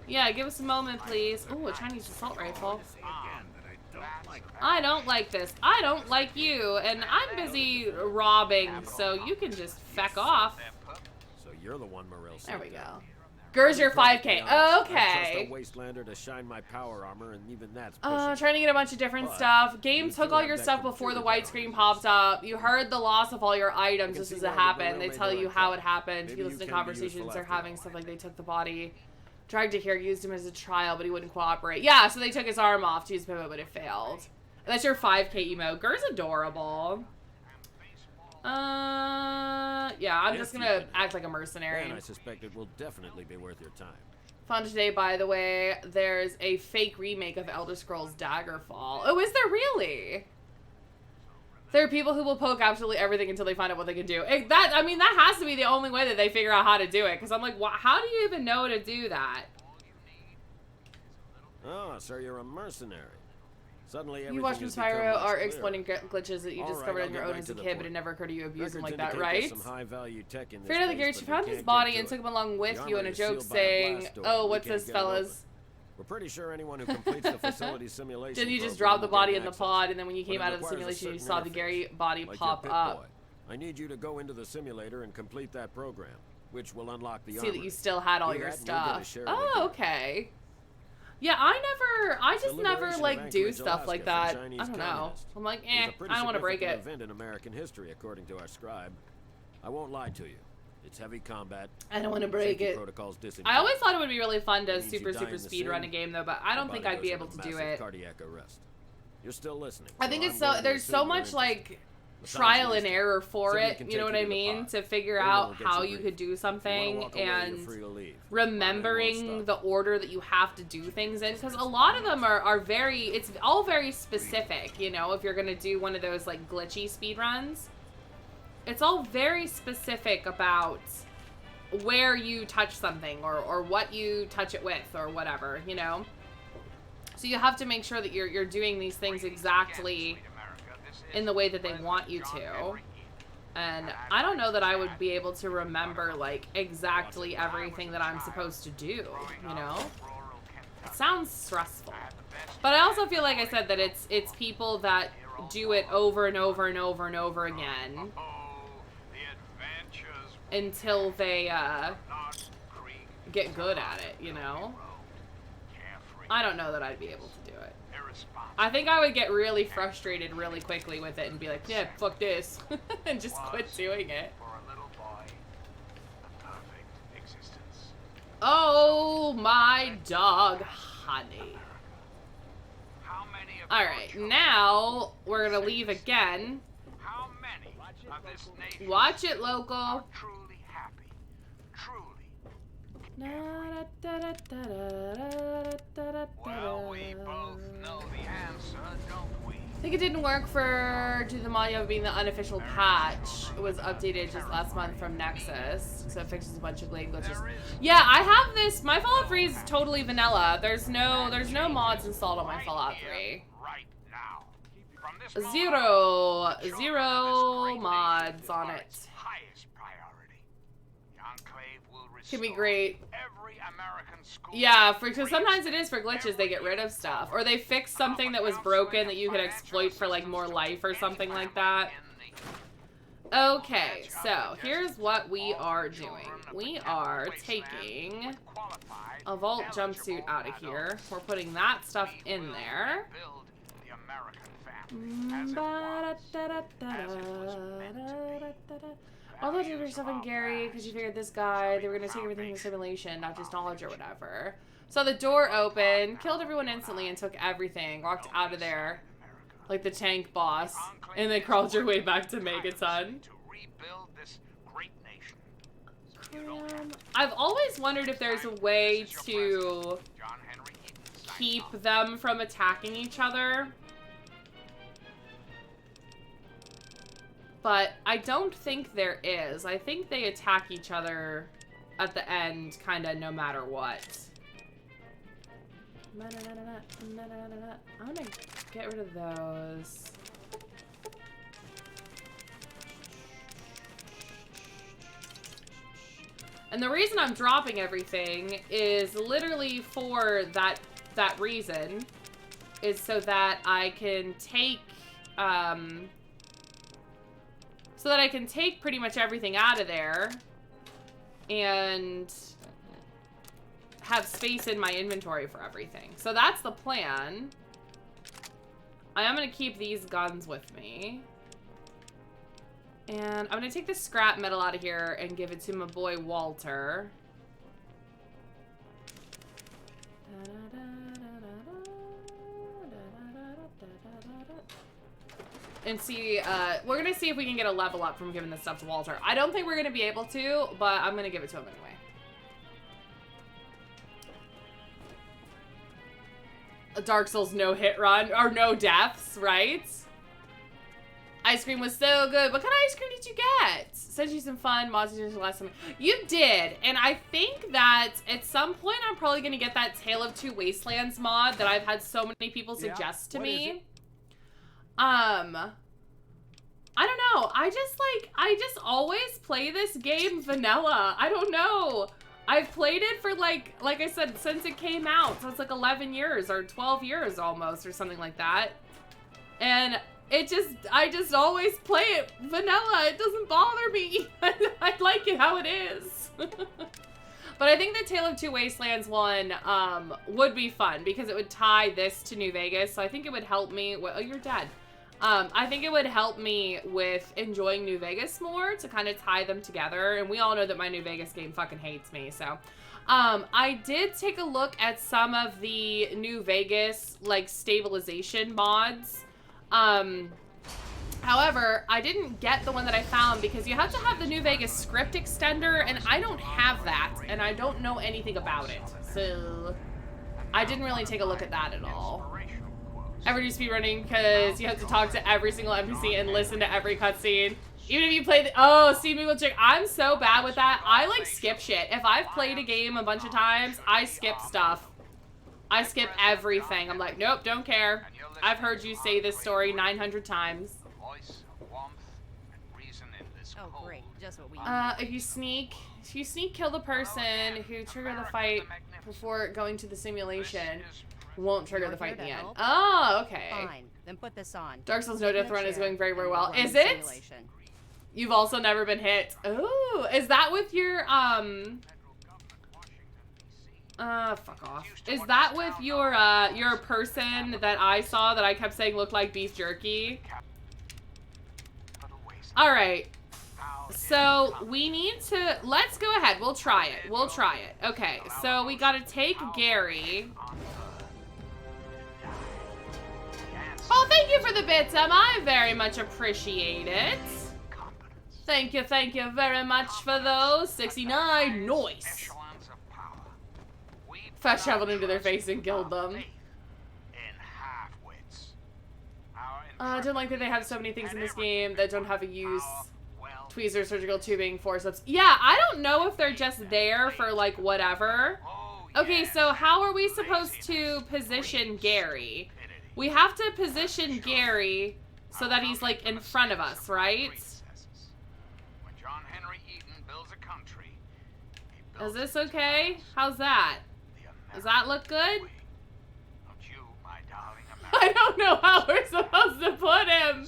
Yeah, give us a moment, please. Ooh, a Chinese assault rifle. I don't like this. I don't like you, and I'm busy robbing, so you can just feck off. So you're the one Morel. There we go. Gur's your 5K. Okay. Just a wastelander to shine my power armor, and even that's trying to get a bunch of different stuff. Game took all your stuff before the white screen popped up. You heard the loss of all your items just as it happened. They tell you how it happened. You listen to conversations they're having, stuff like they took the body. Dragged to here, used him as a trial, but he wouldn't cooperate. Yeah, so they took his arm off to use pivot, but it failed. And that's your 5K emo. Gur's adorable. Yeah, I'm just gonna act like a mercenary. And I suspect it will definitely be worth your time. Found today, by the way, there's a fake remake of Elder Scrolls Daggerfall. Oh, is there really? There are people who will poke absolutely everything until they find out what they can do. I mean, that has to be the only way that they figure out how to do it. Because I'm like, how do you even know to do that? Oh, so you're a mercenary. Suddenly, you watch from Spyro are exploiting glitches that you discovered on your own as a kid, but it never occurred to you to abuse them like that, right? Figured out the Gary, she found his body and took him along with you in a joke saying, oh, what's this, fellas? We're pretty sure anyone who completes the facility simulation. Didn't you just drop the body in the pod, and then when you came out of the simulation, you saw the Gary body pop up? I need you to go into the simulator and complete that program, which will unlock the See that you still had all your stuff. Oh, okay. Yeah, I just never, like, do stuff like that. I don't know. I'm like, I don't want to break it. Event in American history, according to our scribe. I won't lie to you. It's heavy combat. I don't want to break it. I always thought it would be really fun to super speed run a game though, but I don't think I'd be able to do it. Cardiac arrest. You're still listening. I think it's so there's so much like trial and error for it, you know what I mean, to figure out how you could do something and remembering the order that you have to do things in, because a lot of them are very, it's all very specific, you know, if you're gonna do one of those like glitchy speed runs. It's all very specific about where you touch something or what you touch it with or whatever, you know? So you have to make sure that you're doing these things exactly in the way that they want you to. And I don't know that I would be able to remember, like, exactly everything that I'm supposed to do, you know? It sounds stressful. But I also feel like I said that it's people that do it over and over and over and over again until they get good at it, you know? I don't know that I'd be able to do it. I think I would get really frustrated really quickly with it and be like, yeah, fuck this, and just quit doing it. Oh, my dog, honey. Alright, now we're gonna leave again. Watch it, local. Well, we both know the answer, don't we? I think it didn't work for the Maya being the unofficial patch. It was updated just last month from Nexus, so it fixes a bunch of glade glitches. Yeah, I have this. My Fallout 3 is totally vanilla. There's no mods installed on my Fallout 3. Zero mods on it. Can be great. Yeah, because sometimes it is for glitches. They get rid of stuff, or they fix something that was broken that you could exploit for like more life or something like that. Okay, so here's what we are doing. We are taking a Vault jumpsuit out of here. We're putting that stuff in there. Although did your stuff in Gary, because you figured this guy, they were going to take everything from simulation, not just knowledge or whatever. So the door opened, killed everyone instantly and took everything, walked out of there like the tank boss, and then crawled your way back to Megaton. I've always wondered if there's a way to keep them from attacking each other. But I don't think there is. I think they attack each other at the end, kind of no matter what. I'm gonna get rid of those. And the reason I'm dropping everything is literally for that reason, is so that I can take pretty much everything out of there and have space in my inventory for everything. So that's the plan. I am going to keep these guns with me. And I'm going to take the scrap metal out of here and give it to my boy Walter. And see, we're going to see if we can get a level up from giving this stuff to Walter. I don't think we're going to be able to, but I'm going to give it to him anyway. A Dark Souls no hit run, or no deaths, right? Ice cream was so good. What kind of ice cream did you get? Sent you some fun mods the last time. You did, and I think that at some point I'm probably going to get that Tale of Two Wastelands mod that I've had so many people suggest to me. I don't know. I just always play this game vanilla. I don't know. I've played it for like I said, since it came out. So it's like 11 years or 12 years almost or something like that. And I just always play it vanilla. It doesn't bother me. I like it how it is. But I think the Tale of Two Wastelands one would be fun because it would tie this to New Vegas. So I think it would help me. Oh, you're dead. I think it would help me with enjoying New Vegas more to kind of tie them together. And we all know that my New Vegas game fucking hates me. So I did take a look at some of the New Vegas like stabilization mods. However, I didn't get the one that I found because you have to have the New Vegas script extender, and I don't have that, and I don't know anything about it. So I didn't really take a look at that at all. Ever do speedrunning because you have to talk to every single NPC and listen to every cutscene. Even if you play the— oh, see me will check. I'm so bad with that. I like skip shit. If I've played a game a bunch of times, I skip stuff. I skip everything. I'm like, nope, don't care. I've heard you say this story 900 times. reason in this Oh, cold, great. Just what we If you sneak, kill the person who triggered the fight before going to the simulation. Won't trigger You're the fight in here the to end. help? Oh, okay. Fine. Then put this on. Dark Souls No Sit in Death a Run is chair going very, very and well. we'll run Is the it? simulation. You've also never been hit. Ooh, is that with your fuck off. Is that with your person that I saw that I kept saying looked like beef jerky? All right. So we need to, let's go ahead. We'll try it. We'll try it. Okay. So we got to take Gary. Oh, thank you for the bits, Emma. I very much appreciate it. Thank you very much for those. 69. Nice. Fast traveled into their face and killed them. I don't like that they have so many things in this game that don't have a use. Tweezers, surgical tubing, forceps. Yeah, I don't know if they're just there for, like, whatever. Okay, so how are we supposed to position Gary? We have to position Gary so that he's, like, in front of us, right? Is this okay? How's that? Does that look good? I don't know how we're supposed to put him.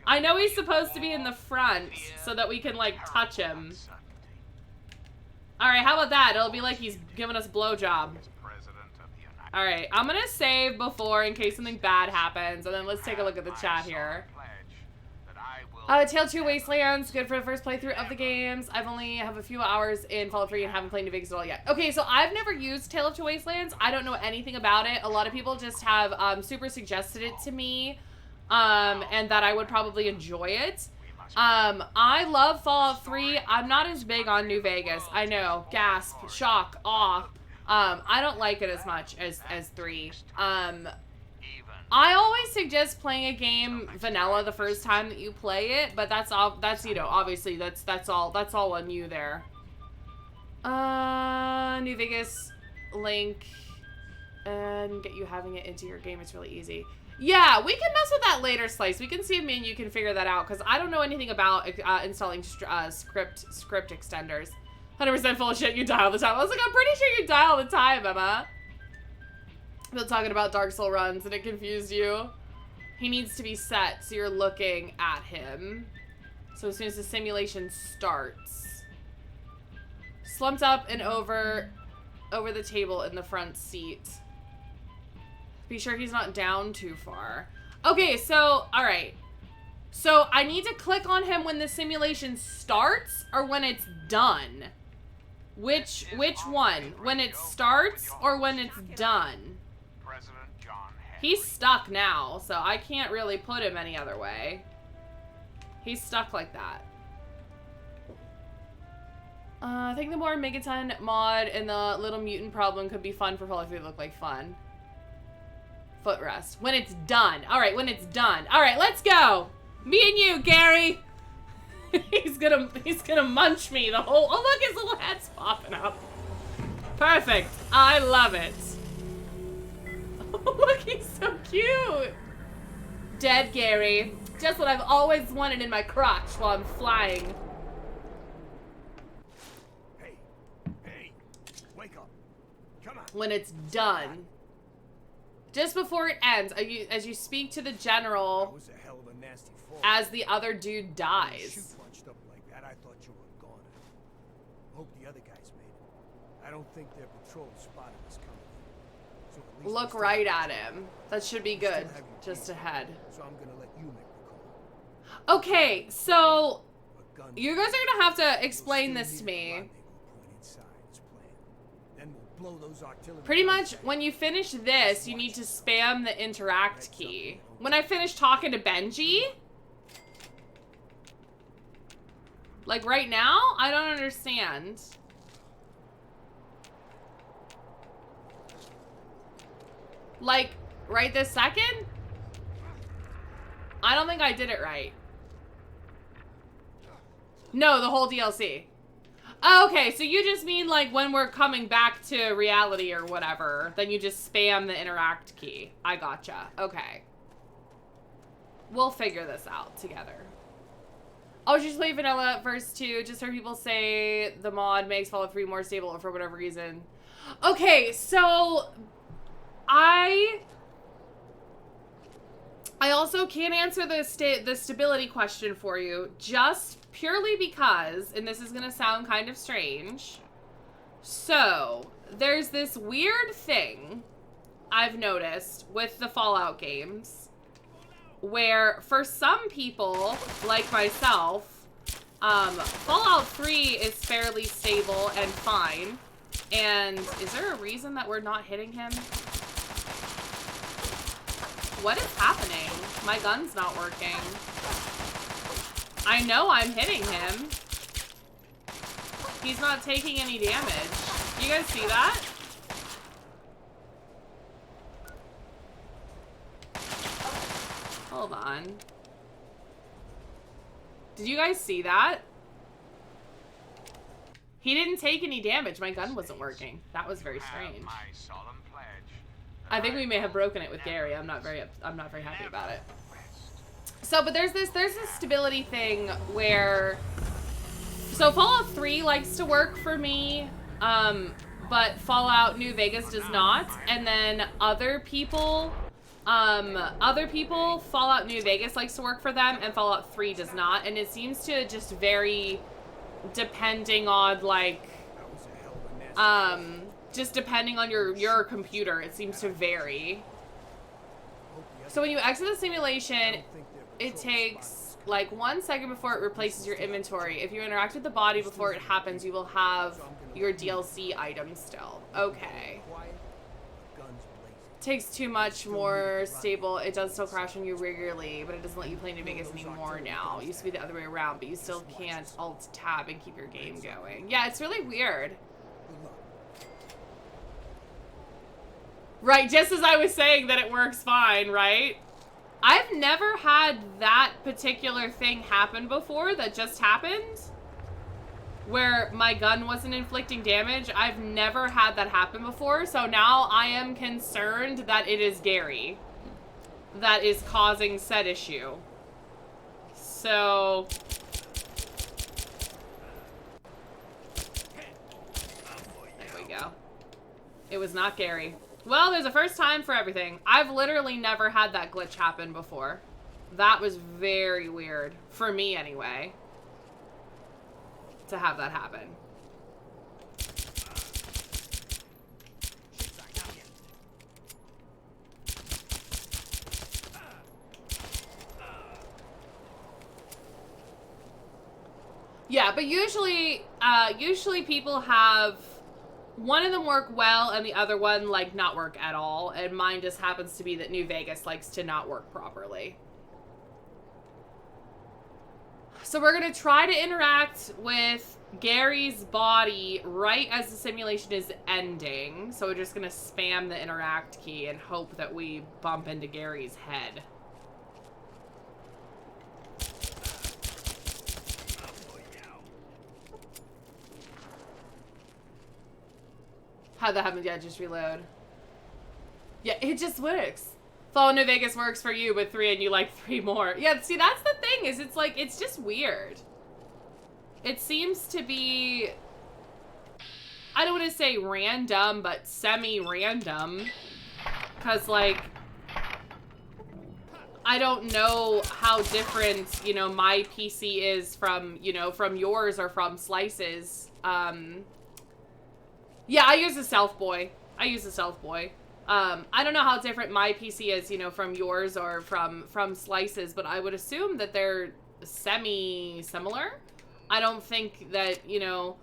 I know he's supposed to be in the front so that we can, like, touch him. Alright, how about that? It'll be like he's giving us a blowjob. Alright, I'm gonna save before in case something bad happens, and then let's take a look at the chat here. Tale 2 Wastelands, good for the first playthrough of the games. I've only have a few hours in Fallout 3 and haven't played New Vegas at all yet. Okay, so I've never used Tale of Two Wastelands. I don't know anything about it. A lot of people just have super suggested it to me, and that I would probably enjoy it. I love Fallout 3. I'm not as big on New Vegas. I know. Gasp. Shock. Awe. I don't like it as much as 3. I always suggest playing a game vanilla the first time that you play it, but that's all, you know, obviously that's all on you there. New Vegas link and get you having it into your game. It's really easy. Yeah, we can mess with that later, Slice. We can see if me and you can figure that out, because I don't know anything about installing script extenders. 100% full of shit, you die all the time. I was like, I'm pretty sure you die all the time, Emma. We're talking about Dark Soul runs and it confused you. He needs to be set, so you're looking at him. So as soon as the simulation starts. Slumped up and over the table in the front seat. Be sure he's not down too far. Okay, so, alright. So I need to click on him when the simulation starts or when it's done? Which one? When it starts or when it's done? He's stuck now, so I can't really put him any other way. He's stuck like that. I think the more Megaton mod and the little mutant problem could be fun for Fallout 3 to look like fun. Footrest. When it's done. Alright, when it's done. Alright, let's go! Me and you, Gary! He's gonna munch me the whole— oh look, his little head's popping up. Perfect. I love it. Oh look, he's so cute. Dead Gary. Just what I've always wanted in my crotch while I'm flying. Hey, wake up. Come on. When it's done. Just before it ends, as you speak to the general, That was a hell of a nasty fall. as the other dude When dies. you punched up like that, I thought you were gone. Hope the other guys made it. I don't think their patrol spotted us coming. So at least Look we still right have at a him. That should be still good. have your Just team. ahead. So I'm gonna let you make the call. Okay, so A gun you guys are gonna have to We'll explain stay this to near the me. rendezvous point inside as planned. Then we'll blow those artillery Pretty guns much, out. when you finish this, you need to spam the interact key. When I finish talking to Benji? Like right now? I don't understand. Like, right this second? I don't think I did it right. No, the whole DLC. Oh, okay, so you just mean like when we're coming back to reality or whatever, then you just spam the interact key. I gotcha. Okay. We'll figure this out together. Oh, just play vanilla verse 2. Just heard people say the mod makes Fallout 3 more stable for whatever reason. Okay, so I also can't answer the stability question for you, just purely because, and this is gonna sound kind of strange. So there's this weird thing I've noticed with the Fallout games, where for some people, like myself, Fallout 3 is fairly stable and fine. And is there a reason that we're not hitting him? What is happening? My gun's not working. I know I'm hitting him. He's not taking any damage. You guys see that? Hold on. Did you guys see that? He didn't take any damage. My gun wasn't working. That was very strange. I think we may have broken it with Gary. I'm not very happy about it. So, but there's this stability thing where, so Fallout 3 likes to work for me, but Fallout New Vegas does not. And then other people, Fallout New Vegas likes to work for them, and Fallout 3 does not. And it seems to just vary depending on, like, just depending on your computer. It seems to vary. So when you exit the simulation, it takes like 1 second before it replaces your inventory. If you interact with the body before it happens, you will have your DLC items still. Okay. Takes too much more stable. It does still crash on you regularly, but it doesn't let you play New Vegas anymore now. It used to be the other way around, but you still can't alt tab and keep your game going. Yeah, it's really weird. Right, just as I was saying that it works fine, right? I've never had that particular thing happen before that just happened, where my gun wasn't inflicting damage. I've never had that happen before, so now I am concerned that it is Gary that is causing said issue. So... there we go. It was not Gary. Well, there's a first time for everything. I've literally never had that glitch happen before. That was very weird. For me, anyway. To have that happen. Yeah, but usually people have... one of them work well and the other one, like, not work at all. And mine just happens to be that New Vegas likes to not work properly. So we're going to try to interact with Gary's body right as the simulation is ending. So we're just going to spam the interact key and hope that we bump into Gary's head. How'd that happen? Yeah, just reload. Yeah, it just works. Fallout New Vegas works for you, but 3 and you like 3 more. Yeah, see, that's the thing, is it's like, it's just weird. It seems to be, I don't want to say random, but semi-random. Because, like, I don't know how different, you know, my PC is from, you know, from yours or from Slice's. Yeah, I use a Stealth Boy. I don't know how different my PC is, you know, from yours or from Slice's, but I would assume that they're semi-similar. I don't think that, you know,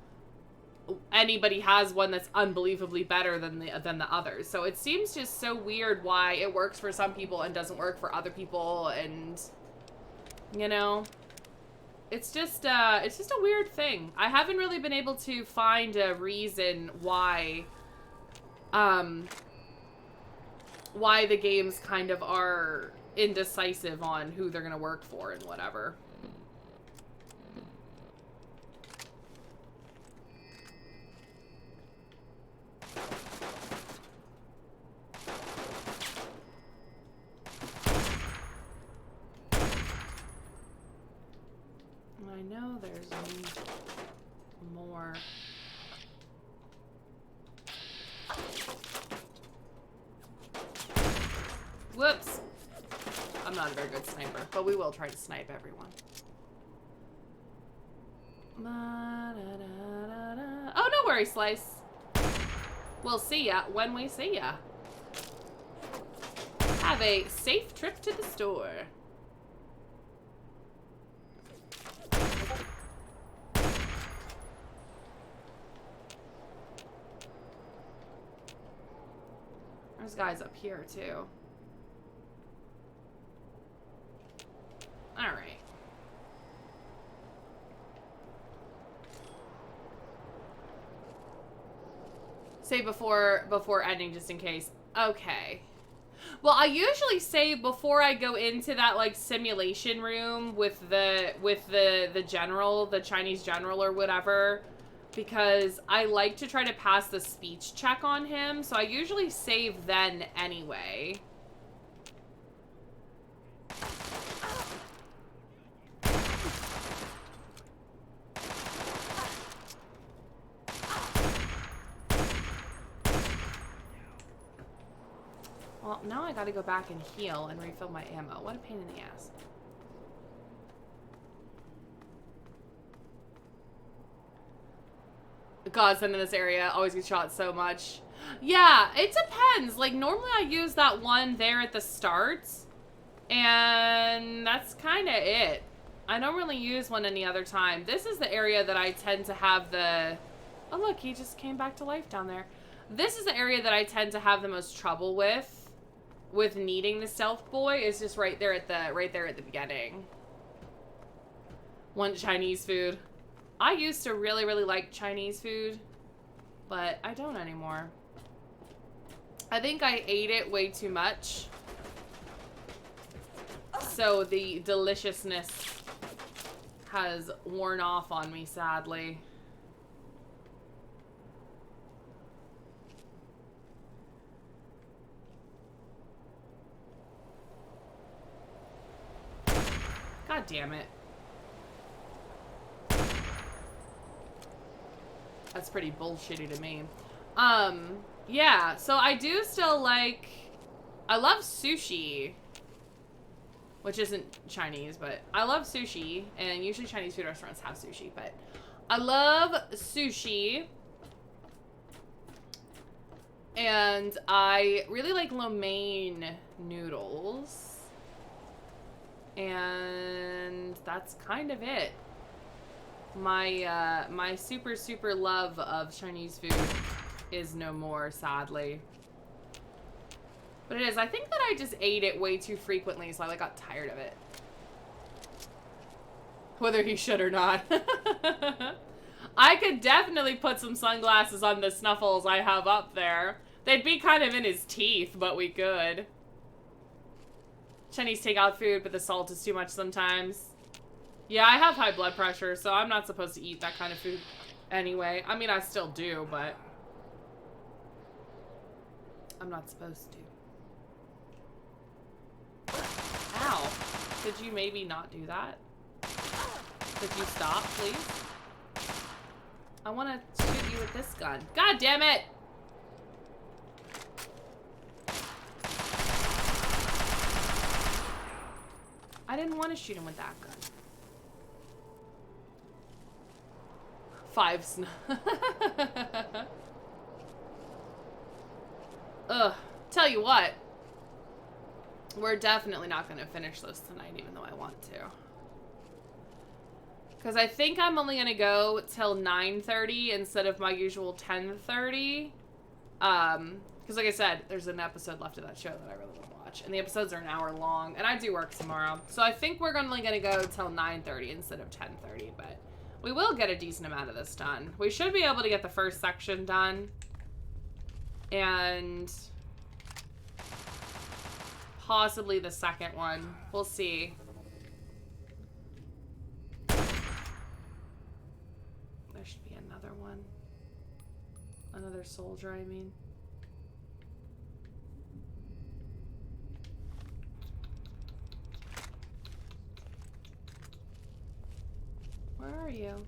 anybody has one that's unbelievably better than the others. So it seems just so weird why it works for some people and doesn't work for other people, and, you know, it's just a weird thing. I haven't really been able to find a reason why the games kind of are indecisive on who they're gonna work for and whatever. I know there's more. Whoops. I'm not a very good sniper, but we will try to snipe everyone. Oh, no worries, Slice. We'll see ya when we see ya. Have a safe trip to the store. There's guys up here, too. Alright. Say before ending, just in case. Okay. Well, I usually say before I go into that, like, simulation room with the general, the Chinese general or whatever, because I like to try to pass the speech check on him, so I usually save then anyway. Well, now I gotta go back and heal and refill my ammo. What a pain in the ass. God, in this area always get shot so much. Yeah, it depends. Like, normally I use that one there at the start, and that's kind of it. I don't really use one any other time. This is the area that I tend to have the... Oh, look, he just came back to life down there. This is the area that I tend to have the most trouble with needing the stealth boy. Is just right there at the beginning. Want Chinese food. I used to really, really like Chinese food, but I don't anymore. I think I ate it way too much, so the deliciousness has worn off on me, sadly. God damn it. That's pretty bullshitty to me. Yeah, so I do still like... I love sushi. Which isn't Chinese, but I love sushi. And usually Chinese food restaurants have sushi, but... I love sushi. And I really like lo mein noodles. And that's kind of it. My my super, super love of Chinese food is no more, sadly. But it is. I think that I just ate it way too frequently, so I like got tired of it. Whether he should or not. I could definitely put some sunglasses on the Snuffles I have up there. They'd be kind of in his teeth, but we could. Chinese takeout food, but the salt is too much sometimes. Yeah, I have high blood pressure, so I'm not supposed to eat that kind of food anyway. I mean, I still do, but I'm not supposed to. Ow. Could you maybe not do that? Could you stop, please? I want to shoot you with this gun. God damn it! I didn't want to shoot him with that gun. 5 snuff. Ugh. Tell you what. We're definitely not going to finish this tonight, even though I want to. Because I think I'm only going to go till 9:30 instead of my usual 10:30. Because like I said, there's an episode left of that show that I really want to watch. And the episodes are an hour long. And I do work tomorrow. So I think we're only going to go till 9:30 instead of 10:30. But we will get a decent amount of this done. We should be able to get the first section done. And possibly the second one. We'll see. There should be another one. Another soldier, I mean. Where are you?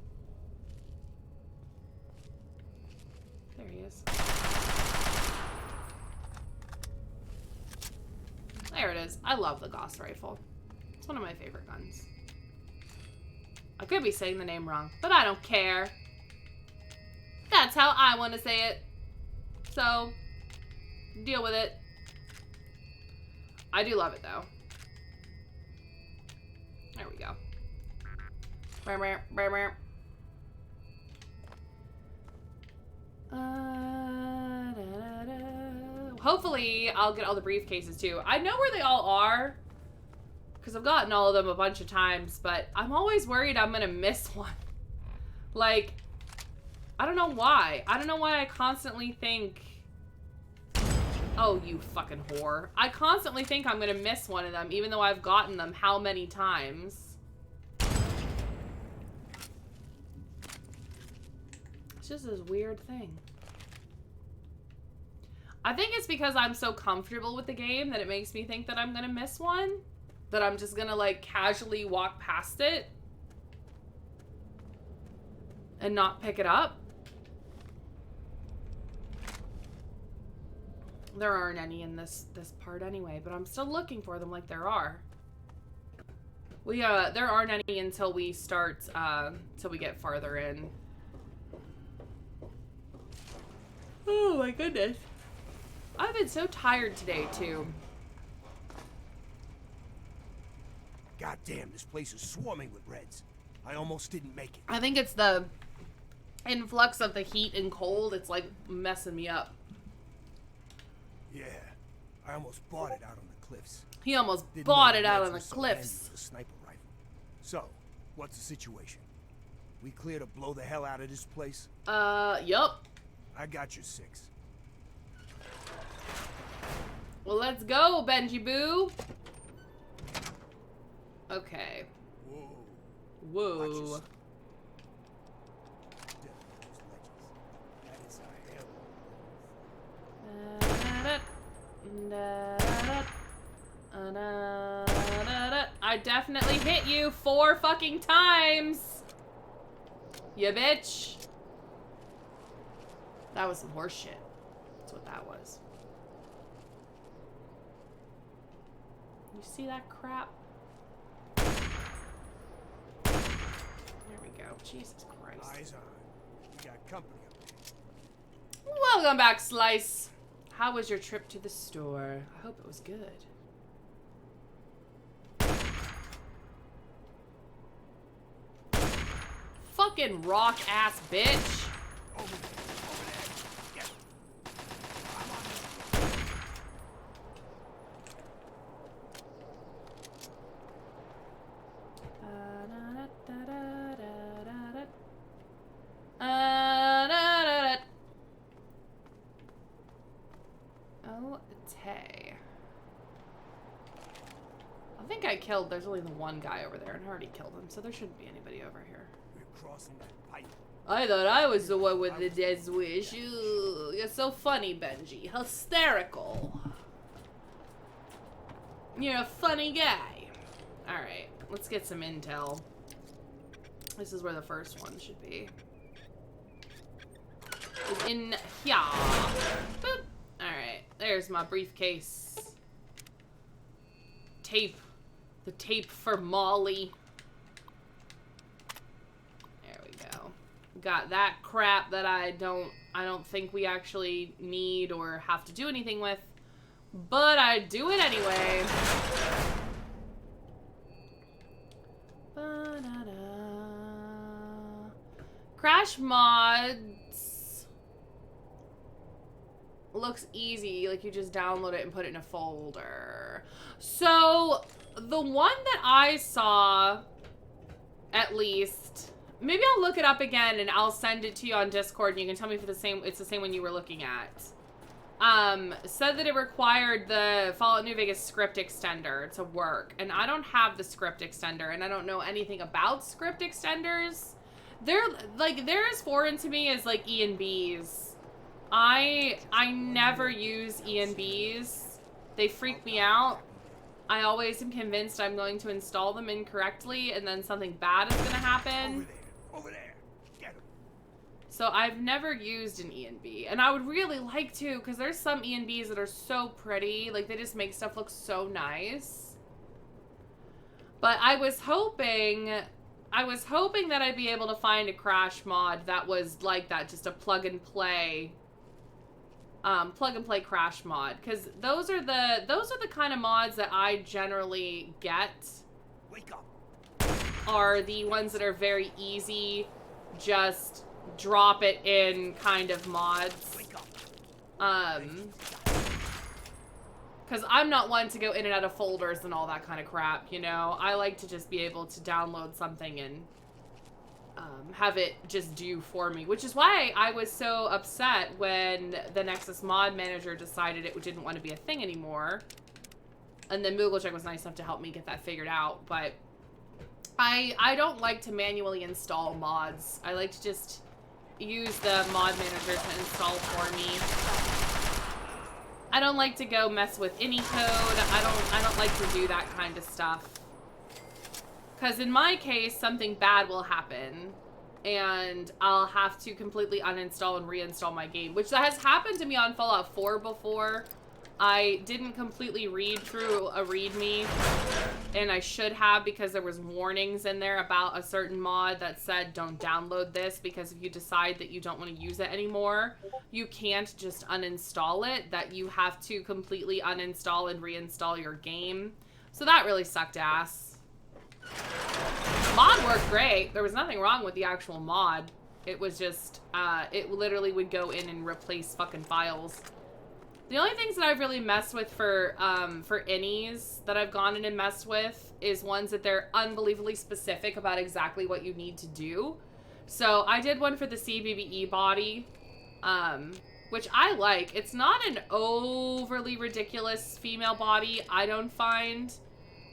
There he is. There it is. I love the Gauss rifle. It's one of my favorite guns. I could be saying the name wrong, but I don't care. That's how I want to say it. So, deal with it. I do love it, though. There we go. Hopefully, I'll get all the briefcases, too. I know where they all are, because I've gotten all of them a bunch of times, but I'm always worried I'm going to miss one. Like, I don't know why. I don't know why I constantly think... Oh, you fucking whore. I constantly think I'm going to miss one of them, even though I've gotten them how many times. It's just this weird thing. I think it's because I'm so comfortable with the game that it makes me think that I'm going to miss one. That I'm just going to, like, casually walk past it. And not pick it up. There aren't any in this part anyway, but I'm still looking for them like there are. There aren't any until we start, till we get farther in. Oh my goodness. I've been so tired today, too. God damn, this place is swarming with Reds. I almost didn't make it. I think it's the influx of the heat and cold. It's like messing me up. Yeah, I almost bought it out on the cliffs. He almost Didn't bought know it the out Reds on the were so cliffs. handy with a sniper rifle. So, what's the situation? We clear to blow the hell out of this place? Yup. I got your 6. Well, let's go, Benji Boo. Okay. Whoa. Whoa. Watch yourself. That is a hell. I definitely hit you 4 fucking times. You bitch. That was some horse shit. That's what that was. You see that crap? There we go. Jesus Christ. Eyes on. We got company up there. Welcome back, Slice. How was your trip to the store? I hope it was good. Fucking rock ass bitch. Over there. Yeah. I'm on this. Okay. I think I killed, there's only the one guy over there, and I already killed him, so there shouldn't be anybody over here. We're crossing that pipe. I thought I was the one with the death wish. Ooh, you're so funny, Benji. Hysterical. You're a funny guy. Alright, let's get some intel. This is where the first one should be. It's in here. Boop. Alright, there's my briefcase. Tape. The tape for Molly. There we go. Got that crap that I don't think we actually need or have to do anything with. But I do it anyway. Crash mods looks easy, like you just download it and put it in a folder. So the one that I saw, at least, maybe I'll look it up again and I'll send it to you on Discord and you can tell me if it's the same one you were looking at. Said that it required the Fallout New Vegas script extender to work, and I don't have the script extender, and I don't know anything about script extenders. They're as foreign to me as like ENBs. I never use ENBs. They freak me out. I always am convinced I'm going to install them incorrectly, and then something bad is gonna happen. Over there. Get him. So I've never used an E&B, and I would really like to, because there's some E&Bs that are so pretty. Like, they just make stuff look so nice. But I was hoping that I'd be able to find a Crash mod that was like that, just a plug and play Crash mod, because those are the kind of mods that I generally get. Wake up. Are the ones that are very easy, just drop it in kind of mods. Wake up. Because I'm not one to go in and out of folders and all that kind of crap, you know? I like to just be able to download something and have it just do for me, which is why I was so upset when the Nexus mod manager decided it didn't want to be a thing anymore. And then MoogleCheck was nice enough to help me get that figured out, but I don't like to manually install mods. I like to just use the mod manager to install for me. I don't like to go mess with any code. I don't like to do that kind of stuff. Because in my case, something bad will happen, and I'll have to completely uninstall and reinstall my game, which has happened to me on Fallout 4 before. I didn't completely read through a README, and I should have, because there was warnings in there about a certain mod that said don't download this, because if you decide that you don't want to use it anymore, you can't just uninstall it, that you have to completely uninstall and reinstall your game. So that really sucked ass. Mod worked great. There was nothing wrong with the actual mod. It was just, it literally would go in and replace fucking files. The only things that I've really messed with for innies that I've gone in and messed with is ones that they're unbelievably specific about exactly what you need to do. So I did one for the CBBE body, which I like. It's not an overly ridiculous female body, I don't find.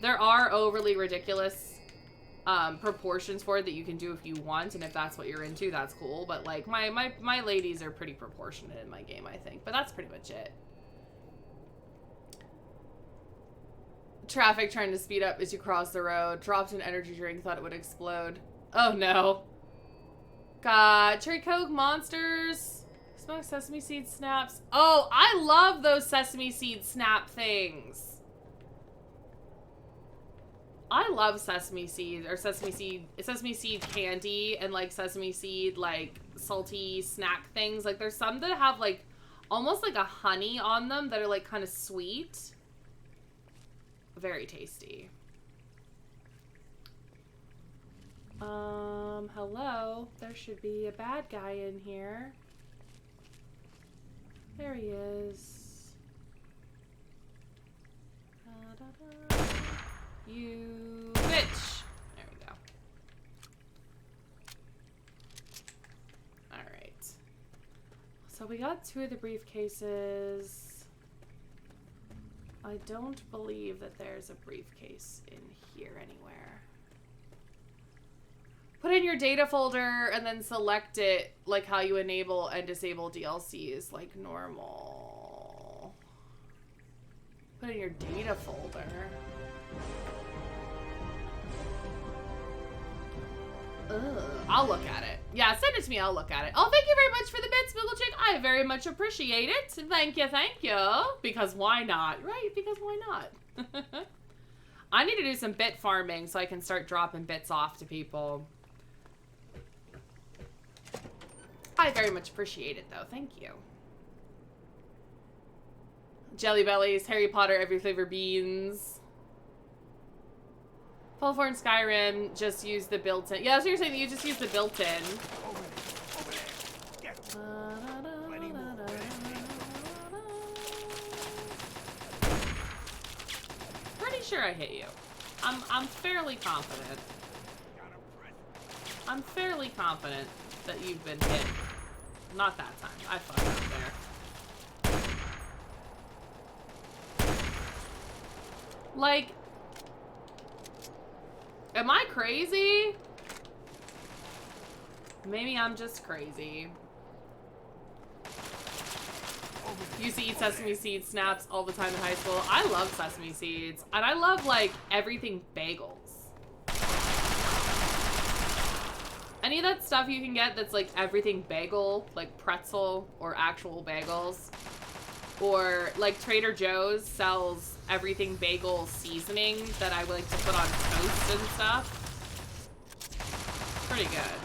There are overly ridiculous proportions for it that you can do if you want, and if that's what you're into, that's cool. But like my ladies are pretty proportionate in my game, I think. But that's pretty much it. Traffic trying to speed up as you cross the road. Dropped an energy drink, thought it would explode. Oh no. God, cherry coke monsters. Smoke sesame seed snaps. Oh, I love those sesame seed snap things. I love sesame seed, or sesame seed candy, and like sesame seed like salty snack things. Like there's some that have like almost like a honey on them that are like kind of sweet. Very tasty. Hello. There should be a bad guy in here. There he is. Da-da-da. You bitch. There we go. Alright. So we got 2 of the briefcases. I don't believe that there's a briefcase in here anywhere. Put in your data folder and then select it like how you enable and disable DLCs like normal. Put in your data folder. Ugh, I'll look at it. Yeah, send it to me. I'll look at it. Oh, thank you very much for the bits, MoogleChick. I very much appreciate it. Thank you, thank you. Because why not? Right, because why not? I need to do some bit farming so I can start dropping bits off to people. I very much appreciate it, though. Thank you. Jelly Bellies, Harry Potter, every flavor beans. Fallout 4 and Skyrim just use the built-in. Yeah, that's what you're saying. You just use the built-in. Over there. Get him. Plenty more. Pretty sure I hit you. I'm fairly confident. I'm fairly confident that you've been hit. Not that time. I fucked up there. Like, am I crazy? Maybe I'm just crazy. Used to eat sesame seed snaps all the time in high school. I love sesame seeds. And I love, like, everything bagels. any of that stuff you can get that's like everything bagel, like pretzel or actual bagels. Or like Trader Joe's sells everything bagel seasoning that I like to put on toast and stuff. Pretty good.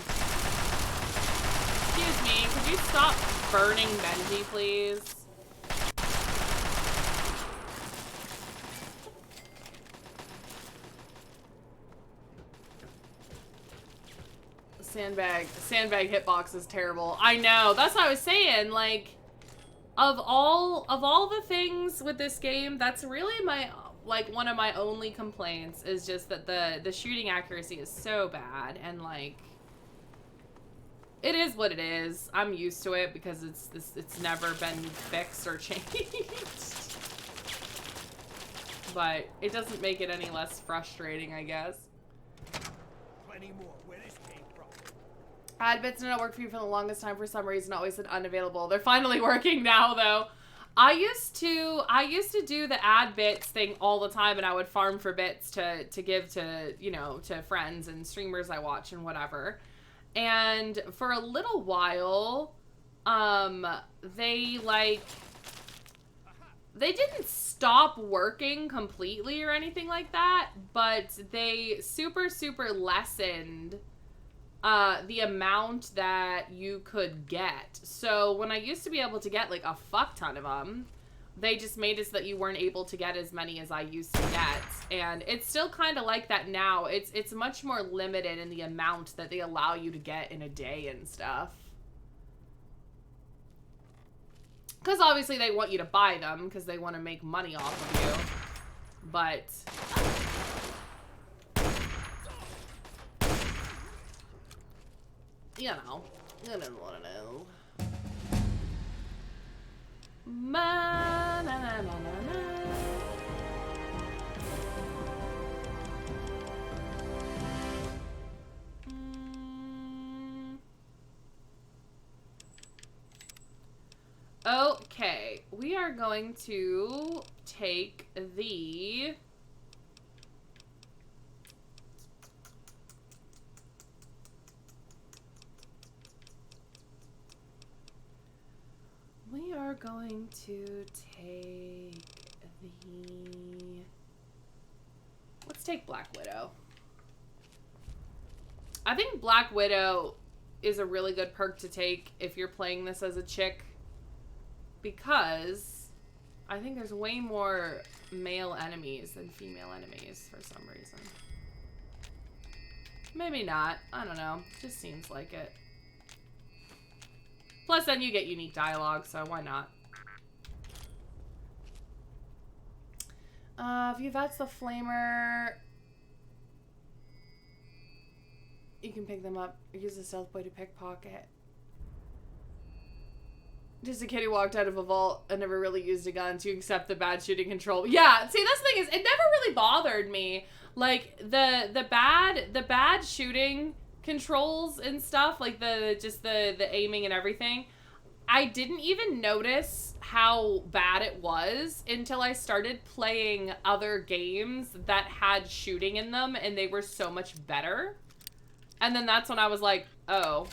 Excuse me, could you stop burning Benji, please? Sandbag hitbox is terrible. I know, that's what I was saying, like, of all the things with this game, that's really my, like, one of my only complaints is just that the shooting accuracy is so bad, and like, it is what it is. I'm used to it because it's never been fixed or changed. But it doesn't make it any less frustrating, I guess. Plenty more. Where this came from? Ad bits did not work for you for the longest time for some reason. Always said unavailable. They're finally working now, though. I used to do the ad bits thing all the time, and I would farm for bits to give to, you know, to friends and streamers I watch and whatever. And for a little while, they didn't stop working completely or anything like that, but they super lessened the amount that you could get. So when I used to be able to get like a fuck ton of them, they just made it so that you weren't able to get as many as I used to get. And it's still kind of like that now. It's much more limited in the amount that they allow you to get in a day and stuff. Because obviously they want you to buy them because they want to make money off of you. But you know what it is. Okay, we are going to take the let's take Black Widow. I think Black Widow is a really good perk to take if you're playing this as a chick, because I think there's way more male enemies than female enemies for some reason. Maybe not. I don't know. Just seems like it. Plus, then you get unique dialogue, so why not? If you've that's the flamer, you can pick them up. Use the stealth boy to pickpocket. Just a kid who walked out of a vault and never really used a gun to accept the bad shooting control. Yeah, see, that's the thing is, it never really bothered me. Like, the bad shooting controls and stuff, like the aiming and everything, I didn't even notice how bad it was until I started playing other games that had shooting in them, and they were so much better. And then that's when I was like, oh,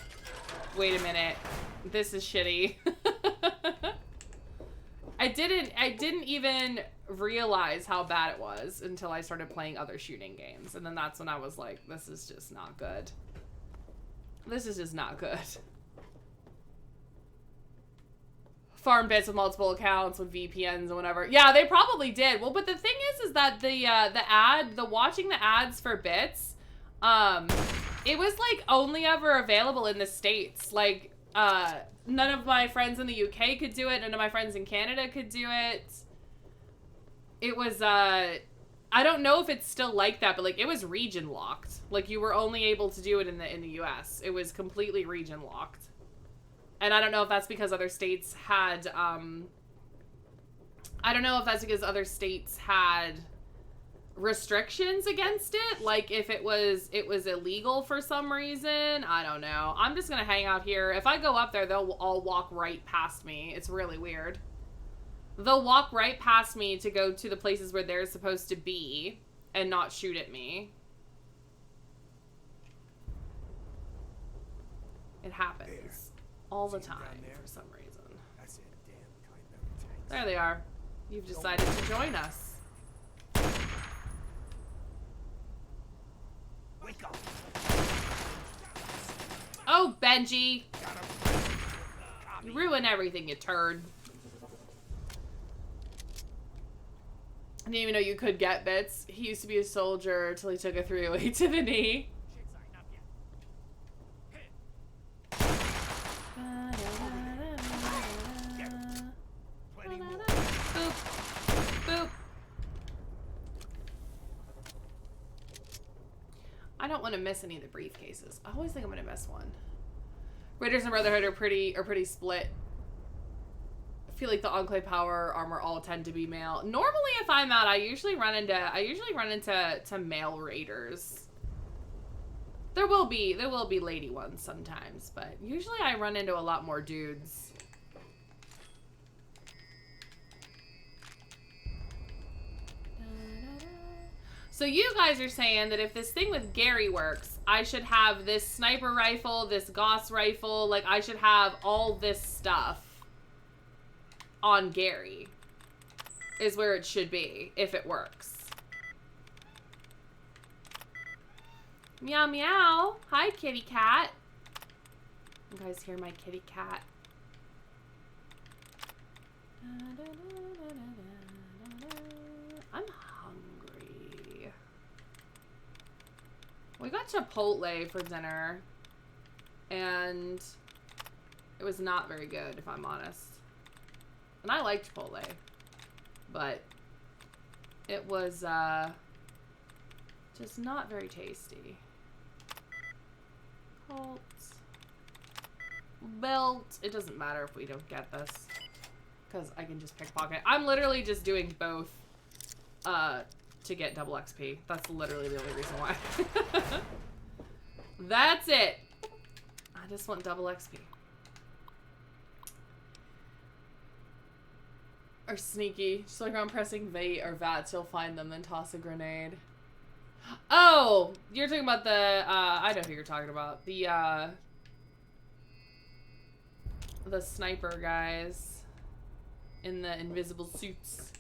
wait a minute, this is shitty. I didn't even realize how bad it was until I started playing other shooting games, and then that's when I was like, this is just not good. This is just not good. Farm bits with multiple accounts with VPNs and whatever. Yeah, they probably did. Well, but the thing is that the watching the ads for bits, it was like only ever available in the States. Like, none of my friends in the UK could do it. None of my friends in Canada could do it. It was, I don't know if it's still like that, but like it was region locked. Like you were only able to do it in the US. It was completely region locked. And I don't know if that's because other states had, restrictions against it. Like if it was illegal for some reason. I don't know. I'm just gonna hang out here. If I go up there, they'll all walk right past me. It's really weird. They'll walk right past me to go to the places where they're supposed to be and not shoot at me. It happens all the time for some reason. That's it, damn kind of tank. There they are. You've decided to join us. Wake up! Oh, Benji! You ruin everything, you turd. I didn't even know you could get bits. He used to be a soldier till he took a 308 to the knee. Boop. Boop. I don't want to miss any of the briefcases. I always think I'm gonna miss one. Raiders and Brotherhood are pretty split. I feel like the Enclave Power armor all tend to be male. Normally, if I'm out, I usually run into male raiders. There will be lady ones sometimes, but usually I run into a lot more dudes. So you guys are saying that if this thing with Gary works, I should have this sniper rifle, this Gauss rifle, like I should have all this stuff on Gary is where it should be if it works. Meow meow. Hi, kitty cat. You guys hear my kitty cat? I'm hungry. We got Chipotle for dinner, and it was not very good, if I'm honest. And I like Chipotle, but it was just not very tasty. Colt. Belt. It doesn't matter if we don't get this, because I can just pickpocket. I'm literally just doing both to get double XP. That's literally the only reason why. That's it. I just want double XP. Or sneaky. Just like around pressing VAT or VATS, you'll find them, then toss a grenade. Oh! You're talking about the, I know who you're talking about. The sniper guys in the invisible suits.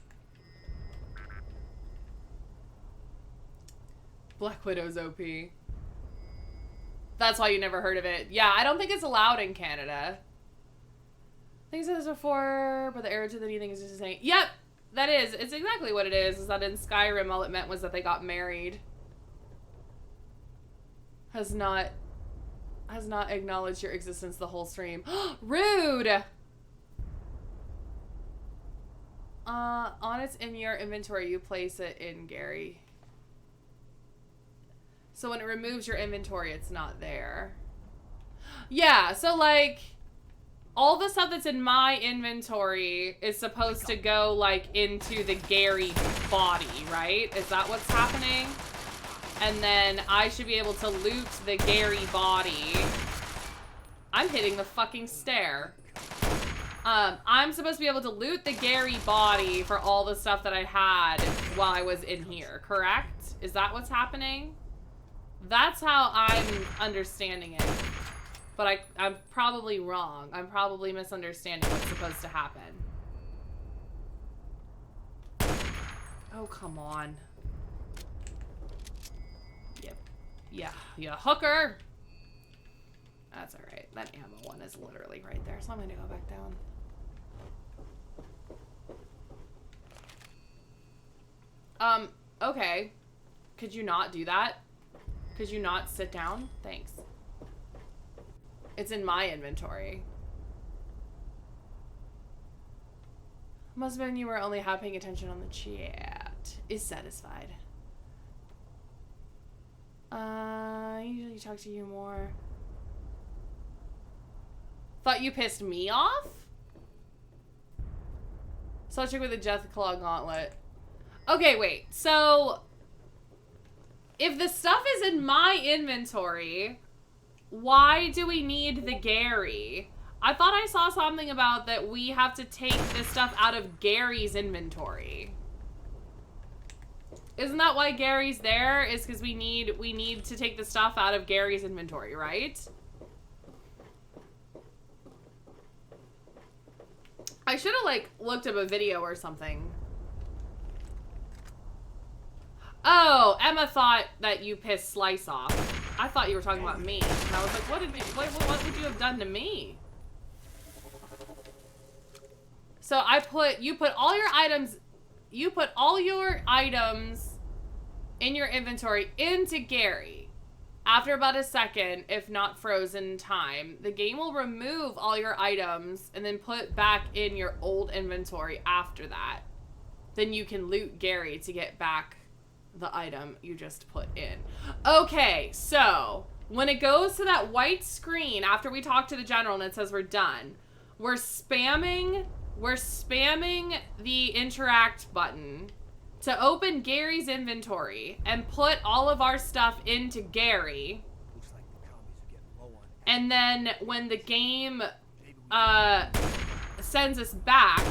Black Widow's OP. That's why you never heard of it. Yeah, I don't think it's allowed in Canada. I think I said this before, but the arrow to the knee thing is just saying, yep, that is. It's exactly what it is that in Skyrim, all it meant was that they got married. Has not acknowledged your existence the whole stream. Rude! On it's in your inventory, you place it in Gary. So when it removes your inventory, it's not there. Yeah, so like, all the stuff that's in my inventory is supposed to go like into the Gary body, right? Is that what's happening? And then I should be able to loot the Gary body. I'm hitting the fucking stair. I'm supposed to be able to loot the Gary body for all the stuff that I had while I was in here, correct? Is that what's happening? That's how I'm understanding it. But I'm probably wrong. I'm probably misunderstanding what's supposed to happen. Oh, come on. Yep. Yeah, hooker! That's alright. That ammo one is literally right there, so I'm gonna go back down. Okay. Could you not do that? Could you not sit down? Thanks. It's in my inventory. Must have been you were only half paying attention on the chat. Is satisfied. I usually talk to you more. Thought you pissed me off? So check with the Deathclaw Gauntlet. Okay, wait. So, if the stuff is in my inventory, why do we need the Gary? I thought I saw something about that we have to take this stuff out of Gary's inventory. Isn't that why Gary's there? Is because we need to take the stuff out of Gary's inventory, right? I should have, like, looked up a video or something. Oh, Emma thought that you pissed Slice off. I thought you were talking about me. And I was like, what would you have done to me? So you put all your items in your inventory into Gary. After about a second, if not frozen time, the game will remove all your items and then put back in your old inventory after that. Then you can loot Gary to get back the item you just put in. Okay, so when it goes to that white screen after we talk to the general and it says we're done, we're spamming the interact button to open Gary's inventory and put all of our stuff into Gary. Looks like the commies are getting low on And then when the game sends us back,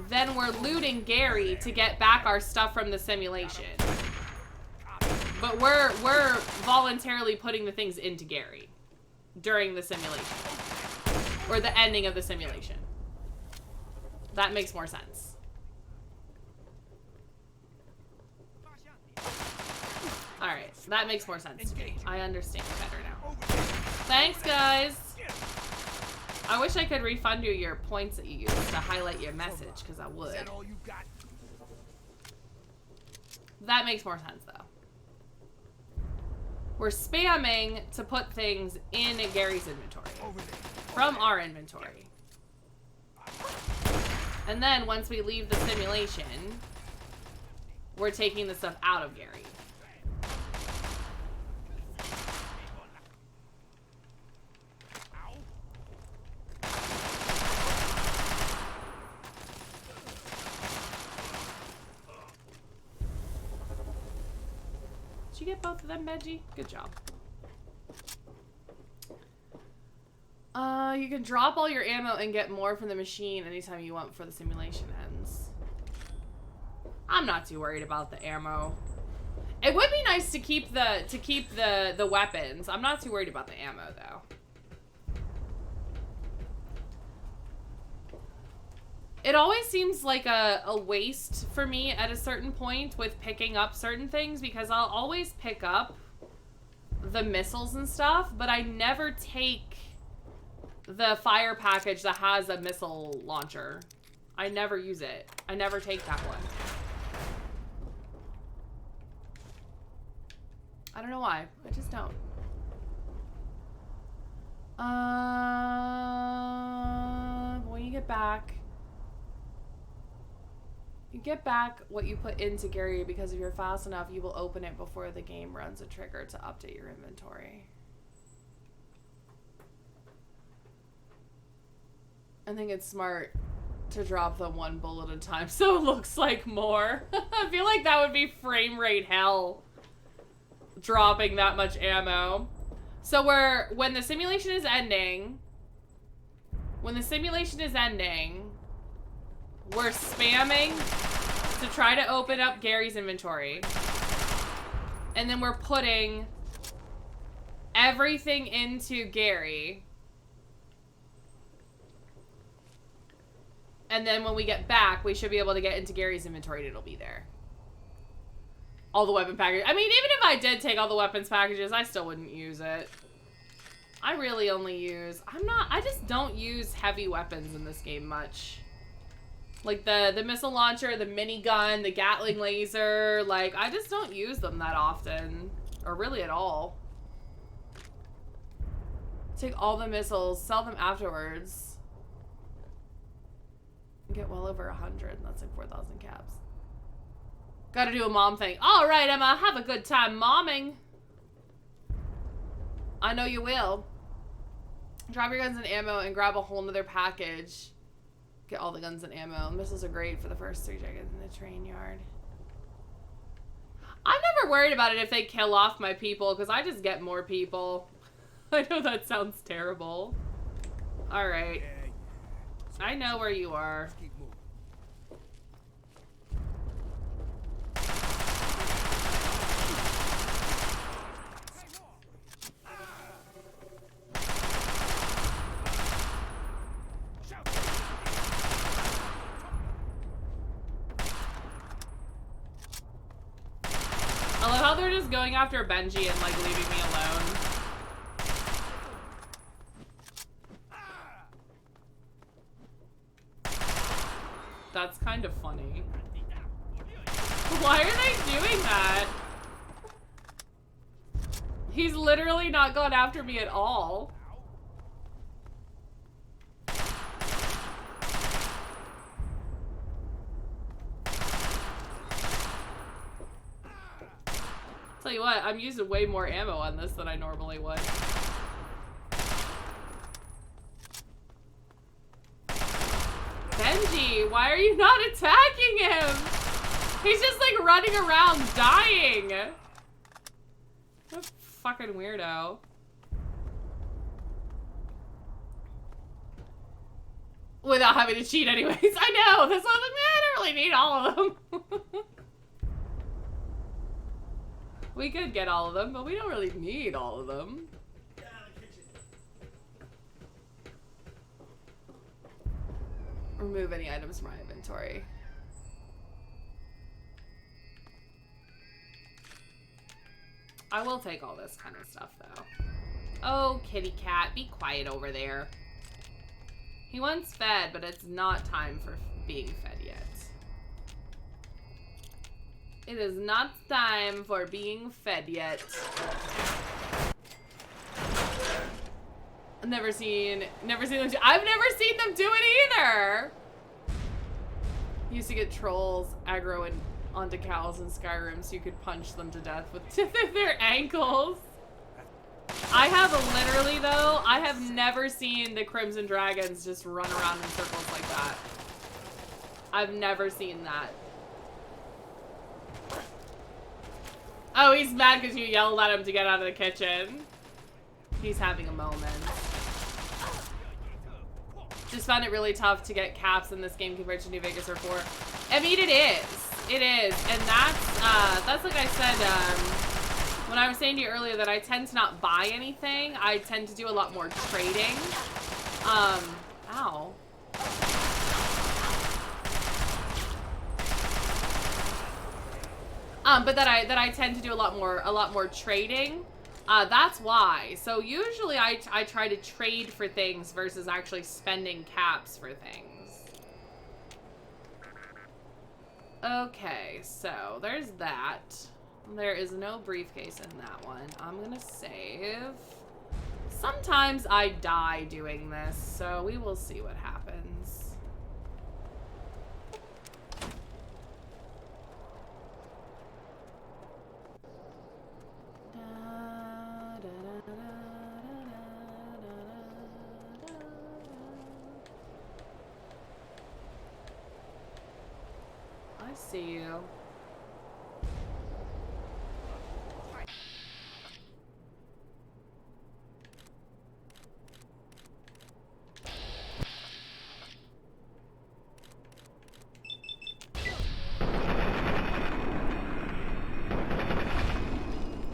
then we're looting Gary to get back our stuff from the simulation. But we're voluntarily putting the things into Gary during the simulation. Or the ending of the simulation. That makes more sense. Alright, that makes more sense to me. I understand better now. Thanks, guys! I wish I could refund you your points that you used to highlight your message, because I would. Is that all you got? That makes more sense, though. We're spamming to put things in Gary's inventory. From our inventory. And then, once we leave the simulation, we're taking the stuff out of Gary. Did you get both of them, Veggie? Good job. You can drop all your ammo and get more from the machine anytime you want before the simulation ends. I'm not too worried about the ammo. It would be nice to keep the weapons. I'm not too worried about the ammo though. It always seems like a waste for me at a certain point with picking up certain things because I'll always pick up the missiles and stuff, but I never take the fire package that has a missile launcher. I never use it. I never take that one. I don't know why. I just don't. When you get back... You get back what you put into Gary because if you're fast enough, you will open it before the game runs a trigger to update your inventory. I think it's smart to drop them one bullet at a time so it looks like more. I feel like that would be frame rate hell, dropping that much ammo. So when the simulation is ending, we're spamming to try to open up Gary's inventory. And then we're putting everything into Gary. And then when we get back, we should be able to get into Gary's inventory and it'll be there. All the weapon packages. I mean, even if I did take all the weapons packages, I still wouldn't use it. I really only use... I just don't use heavy weapons in this game much. Like the missile launcher, the minigun, the Gatling laser, like I just don't use them that often. Or really at all. Take all the missiles, sell them afterwards. Get well over 100. That's like 4,000 caps. Gotta do a mom thing. Alright, Emma, have a good time momming. I know you will. Drop your guns and ammo and grab a whole nother package. Get all the guns and ammo. Missiles are great for the first 3 seconds in the train yard. I'm never worried about it if they kill off my people, because I just get more people. I know that sounds terrible. Alright. I know where you are. they're just going after Benji and like leaving me alone. That's kind of funny. Why are they doing that? He's literally not going after me at all. Tell you what, I'm using way more ammo on this than I normally would. Benji, why are you not attacking him? He's just like running around dying. What a fucking weirdo. Without having to cheat anyways. I know, that's why I was like, man, I don't really need all of them. We could get all of them, but we don't really need all of them. Remove any items from my inventory. I will take all this kind of stuff, though. Oh, kitty cat, be quiet over there. He wants fed, but it's not time for being fed yet. It is not time for being fed yet. I've never seen them do, I've never seen them do it either! Used to get trolls aggro onto cows in Skyrim so you could punch them to death with their ankles. I have literally, though, I have never seen the Crimson Dragons just run around in circles like that. I've never seen that. Oh, he's mad because you yelled at him to get out of the kitchen. He's having a moment. Just found it really tough to get caps in this game compared to New Vegas or 4. I mean, it is. It is. And that's like I said, when I was saying to you earlier that I tend to not buy anything. I tend to do a lot more trading. Ow. But that I tend to do a lot more trading. That's why. So usually I try to trade for things versus actually spending caps for things. Okay, so there's that. There is no briefcase in that one. I'm gonna save. Sometimes I die doing this, so we will see what happens. I see you.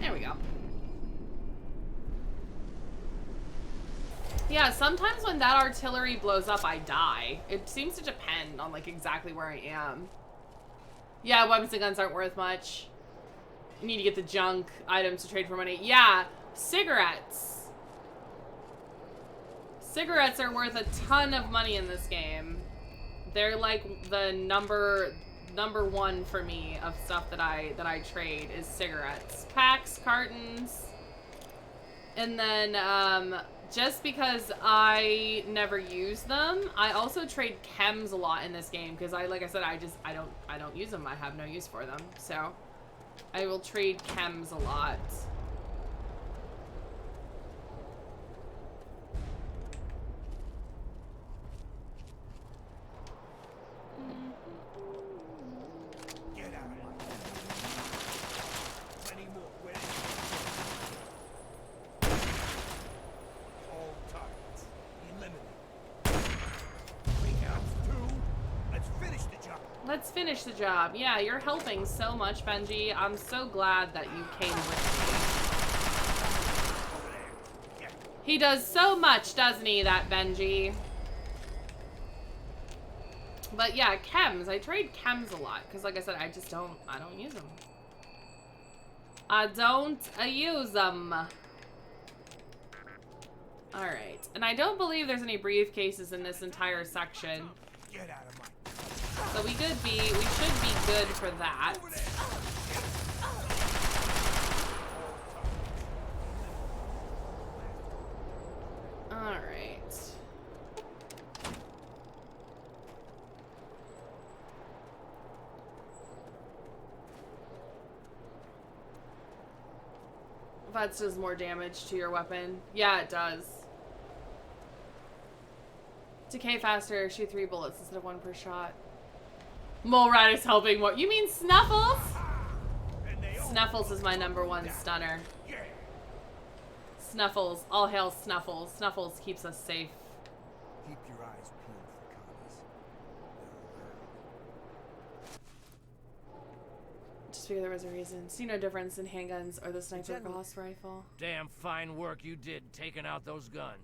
There we go. Yeah, sometimes when that artillery blows up, I die. It seems to depend on, like, exactly where I am. Yeah, weapons and guns aren't worth much. You need to get the junk items to trade for money. Yeah, cigarettes. Cigarettes are worth a ton of money in this game. They're like the number one for me of stuff that I trade is cigarettes. Packs, cartons. And then just because I never use them, I also trade chems a lot in this game because like I said, I don't use them. I have no use for them. So I will trade chems a lot. Get out of my plenty more wins. All targets eliminated. 3 counts, 2. Let's finish the job. Let's finish the job. Yeah, you're helping so much, Benji. I'm so glad that you came with me. He does so much, doesn't he, that Benji? But yeah, chems. I trade chems a lot because, like I said, I don't use them. I don't use them. Alright. And I don't believe there's any briefcases in this entire section. Get out of my... So we should be good for that. Alright. That does more damage to your weapon. Yeah, it does. Decay faster, shoot 3 bullets instead of 1 per shot. Mole Rat is helping more. You mean Snuffles? Snuffles is my #1 stunner. Snuffles. All hail Snuffles. Snuffles keeps us safe. Keep your eyes peeled for commies. Just figured there was a reason. See no difference in handguns or the sniper gauss rifle. Damn fine work you did taking out those guns.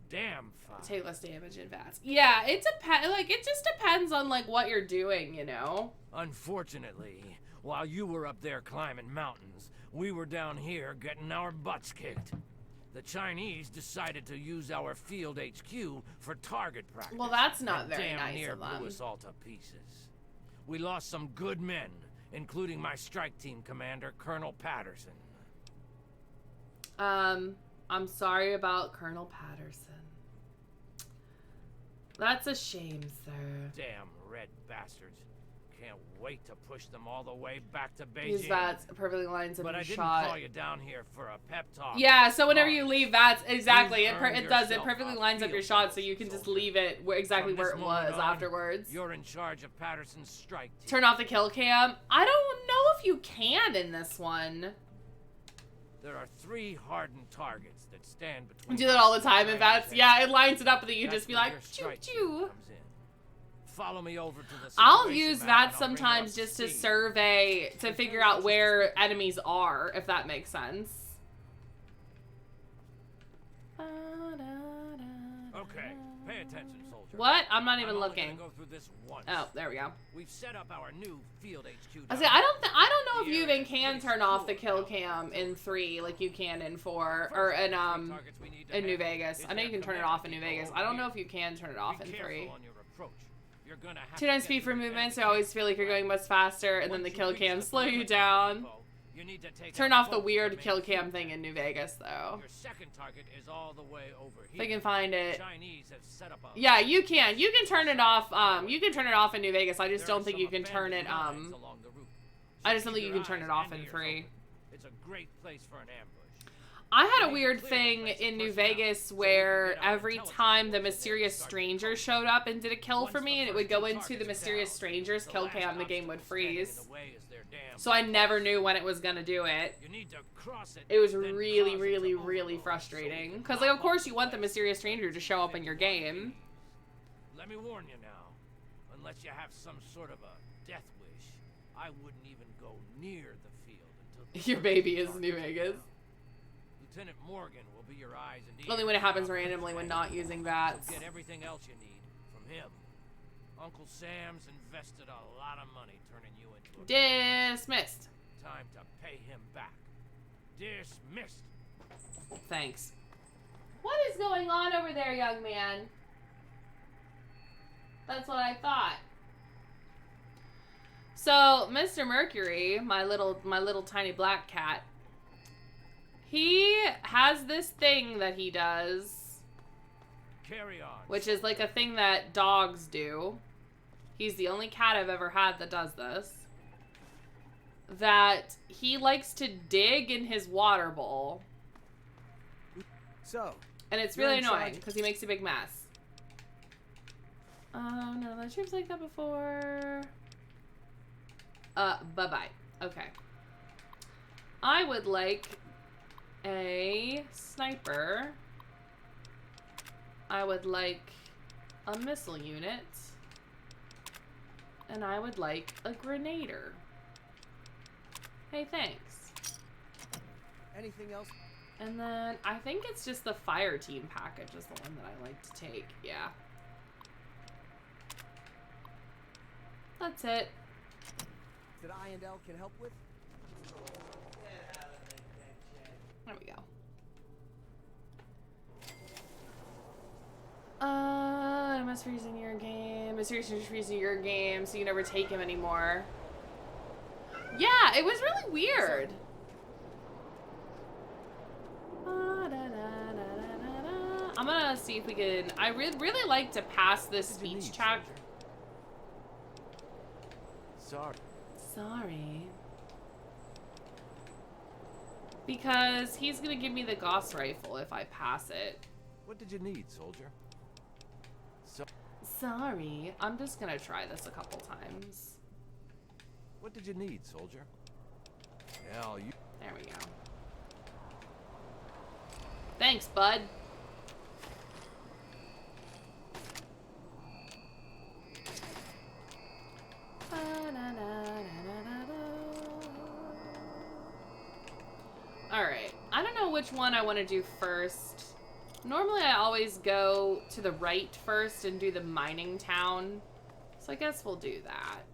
Damn fine. Take less damage in VATS. Yeah, it depends. Like, it just depends on, like, what you're doing, you know? Unfortunately, while you were up there climbing mountains, we were down here getting our butts kicked. The Chinese decided to use our field HQ for target practice. Well, that's not very damn nice near of them. blew us all to pieces. We lost some good men, including my strike team commander, Colonel Patterson. I'm sorry about Colonel Patterson. That's a shame, sir. Damn red bastards. Can't wait to push them all the way back to Beijing. Use VATS perfectly lines up But your I didn't shot. call you down here for a pep talk. Yeah, so whenever you leave VATS, exactly, You've it earned does. It yourself perfectly a lines up your field shot, so medal, you can just soldier. leave it exactly From where this it was moment on, afterwards. You're in charge of Patterson's strike team. Turn off the kill cam. I don't know if you can in this one. There are 3 hardened targets that stand between. Do that all the us time and in VATS. Beijing. Yeah, it lines it up that you That's just be where like, your choo strike team choo. comes in. Follow me over to the I'll situation use map that and I'll bring you sometimes up to just to speed. survey, to figure out where enemies are, if that makes sense. Okay, pay attention, soldier. What? I'm not even I'm only looking. gonna go through this once. Oh, there we go. We've set up our new field HQ. I down say I don't know if The you area even is can pretty turn off the cool kill down cam in 3 like you can in 4 First or of the in 3 targets we need to New hit Vegas. is I know their you can turn it command off in New depot Vegas. over I don't know here. if you can turn it off Be in careful 3. on your approach. You're gonna have 2 to times get speed to for the movement, enemy so you always camp. feel like you're going much faster, and then the Once kill you reach cam the slow you perimeter down. depot, you need to take Turn out off the both weird main kill cam field thing in New Vegas, though. Your second target is all the way over If here. I can find it. Chinese have set up a Yeah, you can. You can turn it off. You can turn it off in New Vegas. I just There are don't think some you can turn it. abandoned mines along the route. I just So don't think keep you can your turn it eyes off and in ears 3. open. It's a great place for an ambush. I had a You weird need to clear the thing place in of New personnel Vegas so we can where get our every intelligence time the reports and then mysterious start stranger control. showed up and did a kill Once for the me, and it first would go 2 into the targets mysterious down, stranger's the kill last cam, the game would obstacle standing in freeze. the way is their damn So I never post. knew when it was gonna do it. You need to cross it. It was then really, cause it really, to really overload so frustrating. we can Because, like, of pop course up you want the place. mysterious stranger to show up in your game. Let me warn you now. Unless you have some sort of a death wish, I wouldn't even go near the field until the Your baby is New Vegas. Lieutenant Morgan will be your eyes and ears. Only when it happens throughout the randomly when campaign. not using So VATS. get everything else you need from him. Uncle Sam's invested a lot of money turning you into a Dismissed. time to pay him back. Dismissed. Thanks. What is going on over there, young man? That's what I thought. So, Mr. Mercury, my little tiny black cat, he has this thing that he does, Carry on. which is like a thing that dogs do. He's the only cat I've ever had that does this. That he likes to dig in his water bowl. So, And it's You're really in annoying charge. because he makes a big mess. No, the troops like that before. Bye-bye. Okay. I would like a sniper. I would like a missile unit. And I would like a grenader. Hey, thanks. anything else? And then I think it's just the fire team package is the one that I like to take. Yeah. That's it. That I and L can help with? There we go. I must freezing your game. It's seriously freezing your game, so you never take him anymore. Yeah, it was really weird. I'm gonna see if we can. I really like to pass this speech check. Sorry. Because he's gonna give me the Gauss rifle if I pass it. What did you need, soldier? Sorry. I'm just gonna try this a couple times. What did you need, soldier? Hell, you... There we go. Thanks, bud. Alright. I don't know which one I want to do first. Normally I always go to the right first and do the mining town. So I guess we'll do that.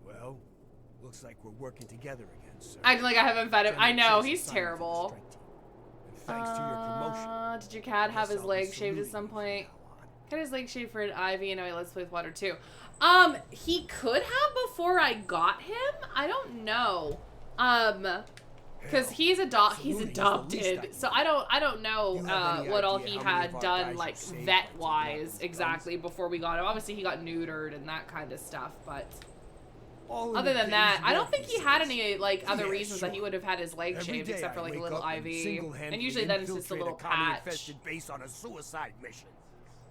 Well, looks like we're working together again, sir. Acting like I haven't fed him. I know, he's Assignment to the terrible. strike team. And thanks to your promotion. Did your cat have his I'll be leg shaved at saluting some you from point? now on. Got his leg shaved for an Ivy and now he Let's Play with Water too. He could have before I got him? I don't know. Because he's adopted, so I don't know what all he had done, like, vet-wise, exactly, before we got him. Obviously, he got neutered and that kind of stuff, but other than that, I don't think he had any, like, other reasons that he would have had his leg shaved, except for, like, a little IV. And usually then it's just a little patch. Base on a suicide mission.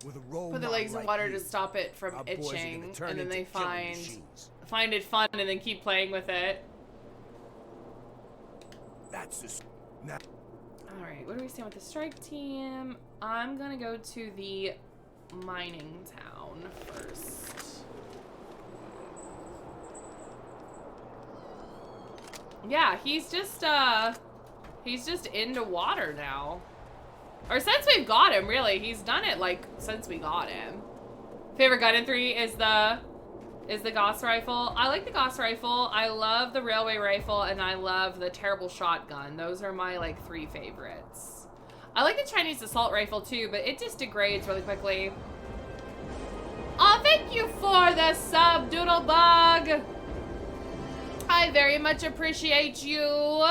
With a role Put the legs in water to stop it from itching, and then they find it fun and then keep playing with it. That's now. Alright, where do we stand with the strike team? I'm gonna go to the mining town first. Yeah, he's just into water now. Or since we've got him, really. He's done it, like, since we got him. Favorite gun in 3 is the Gauss rifle. I like the Gauss rifle. I love the railway rifle, and I love the terrible shotgun. Those are my, like, 3 favorites. I like the Chinese assault rifle, too, but it just degrades really quickly. Oh, thank you for the sub, Doodlebug. I very much appreciate you.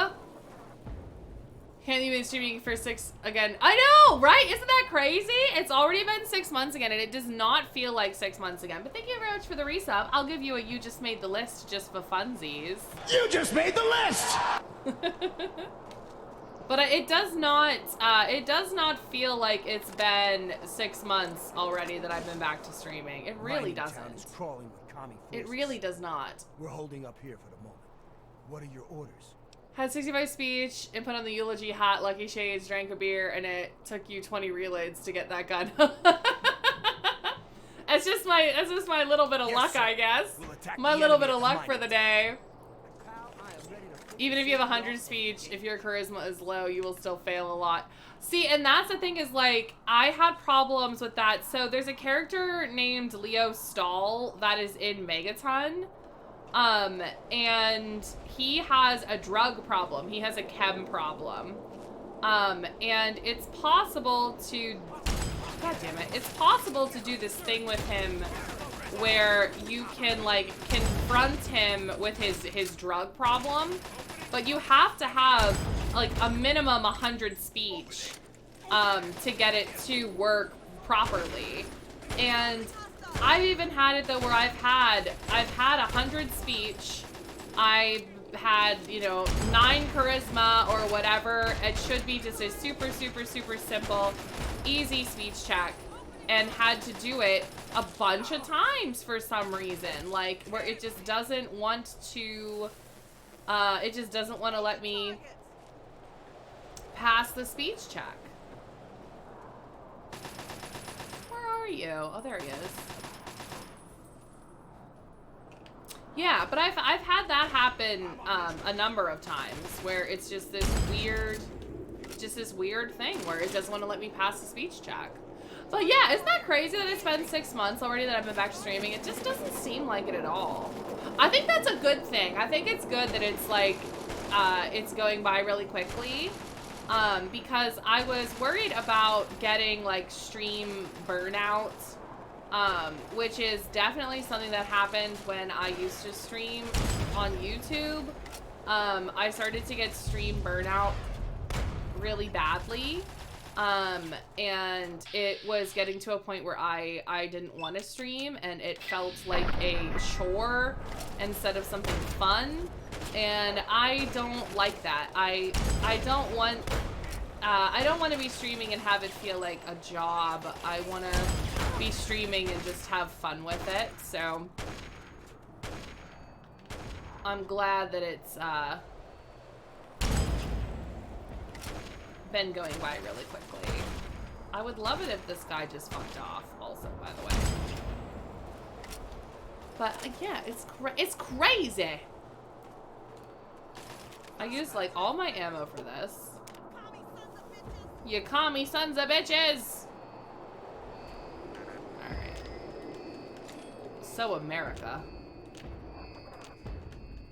Can't even streaming for 6 again. I know, right? Isn't that crazy? It's already been 6 months again, and it does not feel like 6 months again. But thank you very much for the resub. I'll give you a you just made the list just for funsies. You just made the list! But it does not feel like it's been 6 months already that I've been back to streaming. It really doesn't. Crawling with commie It really does not. We're holding up here for the moment. What are your orders? Had 65 speech, input on the eulogy hat, lucky shades, drank a beer, and it took you 20 reloads to get that gun. It's just my little bit of luck, I guess. My little bit of luck for the day. Even if you have 100 speech, if your charisma is low, you will still fail a lot. See, and that's the thing is, like, I had problems with that. So there's a character named Leo Stahl that is in Megaton. And he has a drug problem. He has a chem problem. And it's possible to, God damn it, it's possible to do this thing with him where you can, like, confront him with his drug problem, but you have to have, like, a minimum 100 speech, to get it to work properly. And I've even had it though where I've had 100 speech, I had, you know, 9 charisma or whatever. It should be just a super, super, super simple, easy speech check, and had to do it a bunch of times for some reason, like where it just doesn't want to, it just doesn't want to let me pass the speech check. Where are you? Oh, there he is. Yeah, but I've had that happen a number of times where it's just this weird thing where it doesn't want to let me pass the speech check. But yeah, isn't that crazy that it's been 6 months already that I've been back to streaming? It just doesn't seem like it at all. I think that's a good thing. I think it's good that it's like, it's going by really quickly. Because I was worried about getting like stream burnout, which is definitely something that happened when I used to stream on YouTube. I started to get stream burnout really badly, and it was getting to a point where I didn't want to stream, and it felt like a chore instead of something fun. And I don't like that. I don't want to be streaming and have it feel like a job. I want to be streaming and just have fun with it. So I'm glad that it's been going by really quickly. I would love it if this guy just fucked off also, by the way. But yeah, it's crazy. I used like all my ammo for this. You commie sons of bitches! Alright. So America.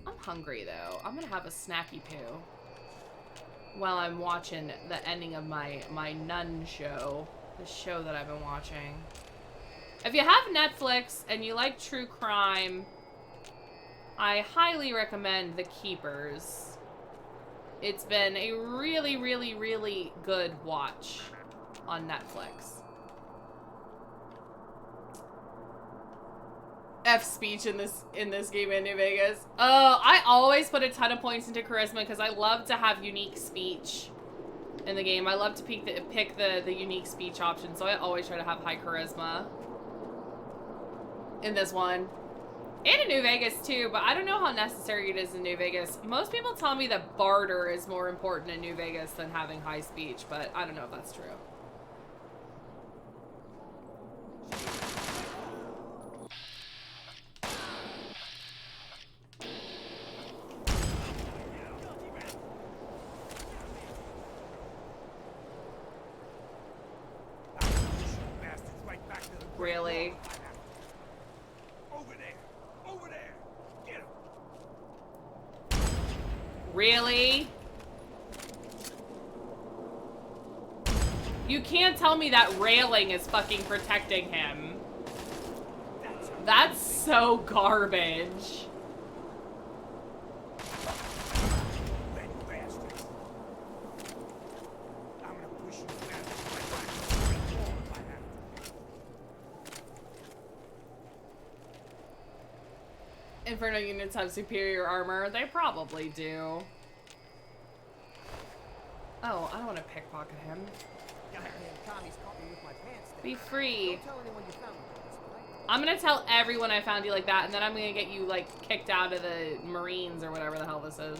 I'm hungry though. I'm gonna have a snacky poo while I'm watching the ending of my nun show. The show that I've been watching. If you have Netflix and you like true crime, I highly recommend The Keepers. It's been a really, really, really good watch on Netflix. F speech in this game in New Vegas. I always put a ton of points into charisma because I love to have unique speech in the game. I love to pick the unique speech option, so I always try to have high charisma in this one. And in New Vegas too, but I don't know how necessary it is in New Vegas. Most people tell me that barter is more important in New Vegas than having high speech, but I don't know if that's true. Really? Over there! Get him! Really? You can't tell me that railing is fucking protecting him. That's so garbage. Inferno units have superior armor. They probably do. Oh, I don't want to pickpocket him. Be free. I'm gonna tell everyone I found you like that, and then I'm gonna get you, like, kicked out of the Marines or whatever the hell this is.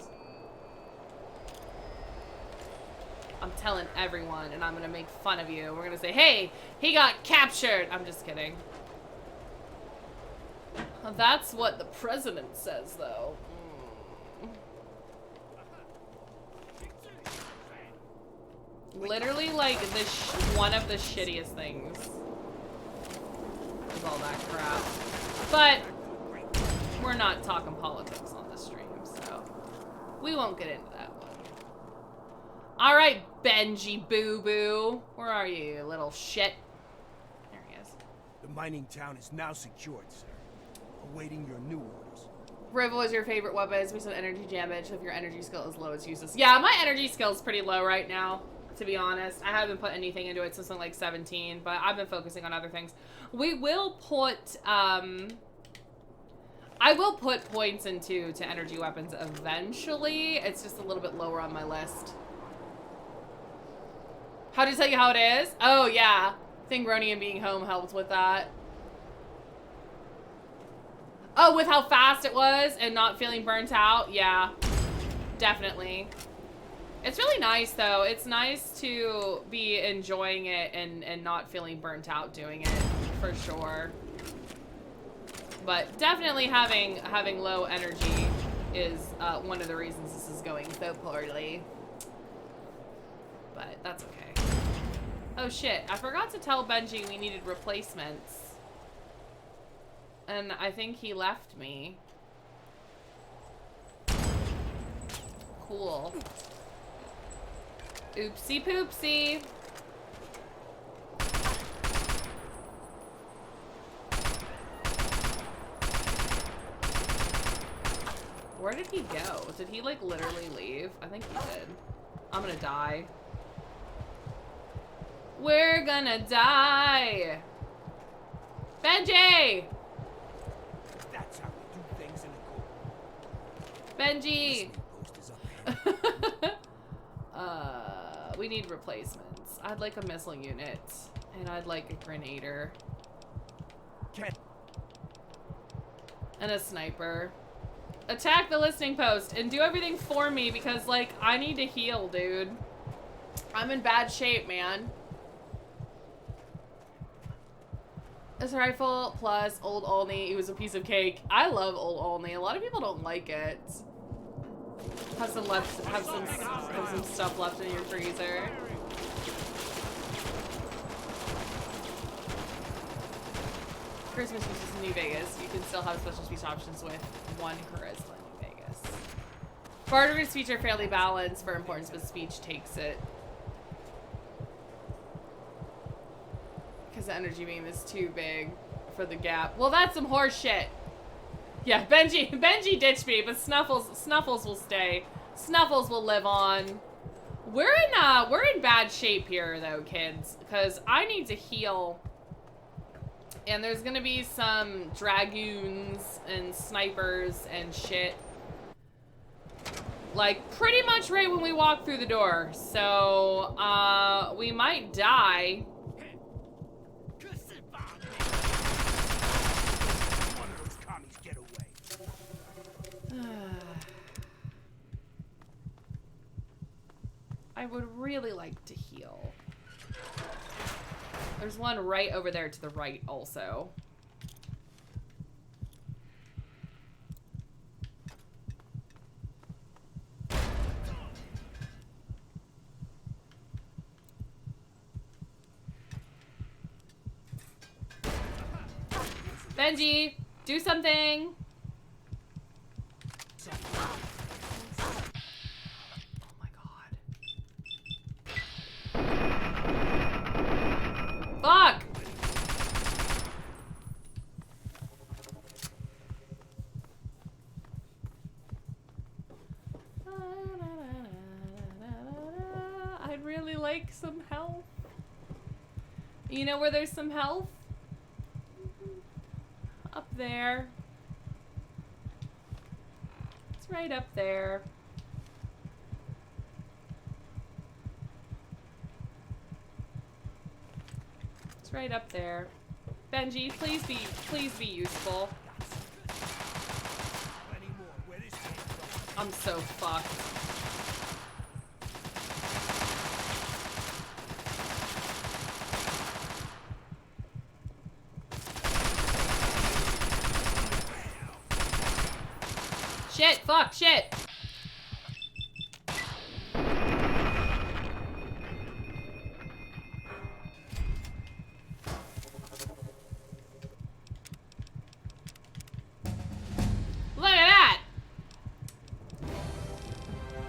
I'm telling everyone, and I'm gonna make fun of you. We're gonna say, hey, he got captured. I'm just kidding. That's what the president says, though. Literally, like, one of the shittiest things is all that crap. But we're not talking politics on this stream, so we won't get into that one. All right, Benji Boo Boo, where are you, little shit? There he is. The mining town is now secured, sir. Awaiting your new orders. Rival is your favorite weapon. It's based on energy damage. If your energy skill is low, it's useless. Yeah, my energy skill is pretty low right now, to be honest. I haven't put anything into it since I'm like 17, but I've been focusing on other things. We will put, I will put points into energy weapons eventually. It's just a little bit lower on my list. How to tell you how it is? Oh, yeah. I think Ronian being home helped with that. Oh, with how fast it was and not feeling burnt out? Yeah, definitely. It's really nice, though. It's nice to be enjoying it and not feeling burnt out doing it, for sure. But definitely having low energy is one of the reasons this is going so poorly. But that's okay. Oh, shit. I forgot to tell Benji we needed replacements. And I think he left me. cool. Oopsie poopsie. Where did he go? Did he, like, literally leave? I think he did. I'm gonna die. We're gonna die! Benji! That's how we do things in the court. Benji! Post is up ahead. We need replacements. I'd like a missile unit. And I'd like a grenader. And a sniper. Attack the listening post and do everything for me because, like, I need to heal, dude. I'm in bad shape, man. This rifle plus Old Olney. It was a piece of cake. I love Old Olney. A lot of people don't like it. Have some stuff left in your freezer. Christmas speeches in New Vegas. You can still have special speech options with 1 charisma in New Vegas. Barter speech are fairly balanced for importance, but speech takes it. Because the energy beam is too big for the gap. Well, that's some horse shit. Yeah, Benji ditched me, but Snuffles will stay. Snuffles will live on. We're in bad shape here though, kids, because I need to heal. And there's gonna be some dragoons and snipers and shit. Like, pretty much right when we walk through the door. So, we might die. One of those commies get away. I would really like to heal. There's one right over there to the right also. Benji, do something. Oh my god. Fuck! I'd really like some health. You know where there's some health? Up there. It's right up there. It's right up there. Benji, please be useful. I'm so fucked. Shit, fuck, shit. Look at that.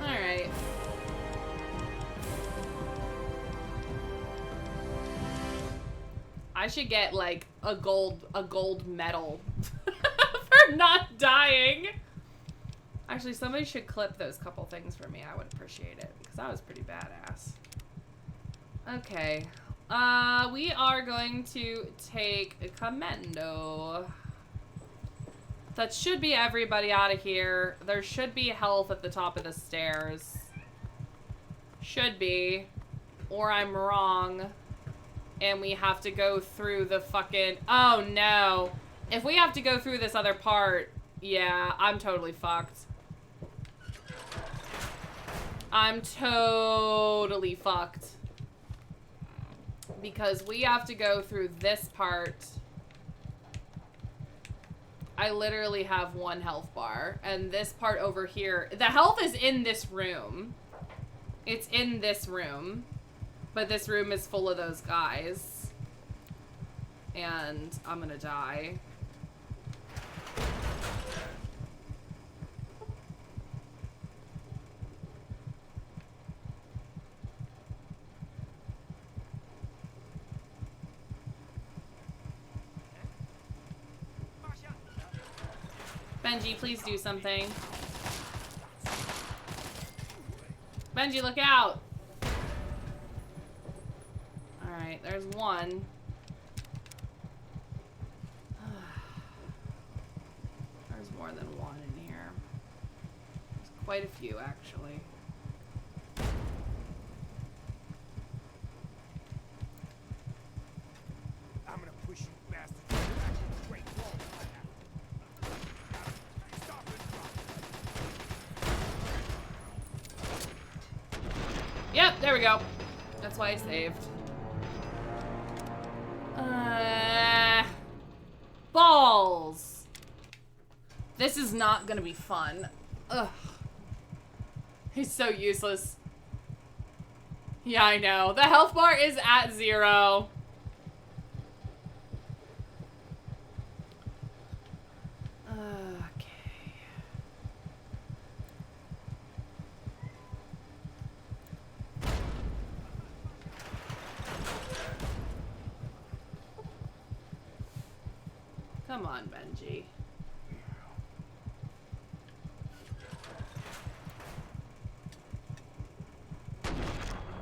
All right. I should get like a gold medal for not dying. Actually, somebody should clip those couple things for me. I would appreciate it because that was pretty badass. Okay. We are going to take a commando. That should be everybody out of here. There should be health at the top of the stairs. Should be. Or I'm wrong. And we have to go through the fucking... Oh, no. If we have to go through this other part, yeah, I'm totally fucked. I'm totally fucked. Because we have to go through this part. I literally have 1 health bar. And this part over here... The health is in this room. It's in this room. But this room is full of those guys. And I'm gonna die. Benji, please do something. Benji, look out! Alright, there's one. There's more than one in here. There's quite a few, actually. I'm gonna push you bastards back to the Great Wall. Stop it, Yep, there we go. That's why I saved. Balls! This is not gonna be fun. Ugh. He's so useless. Yeah, I know. The health bar is at 0. Okay. Come on, Benji.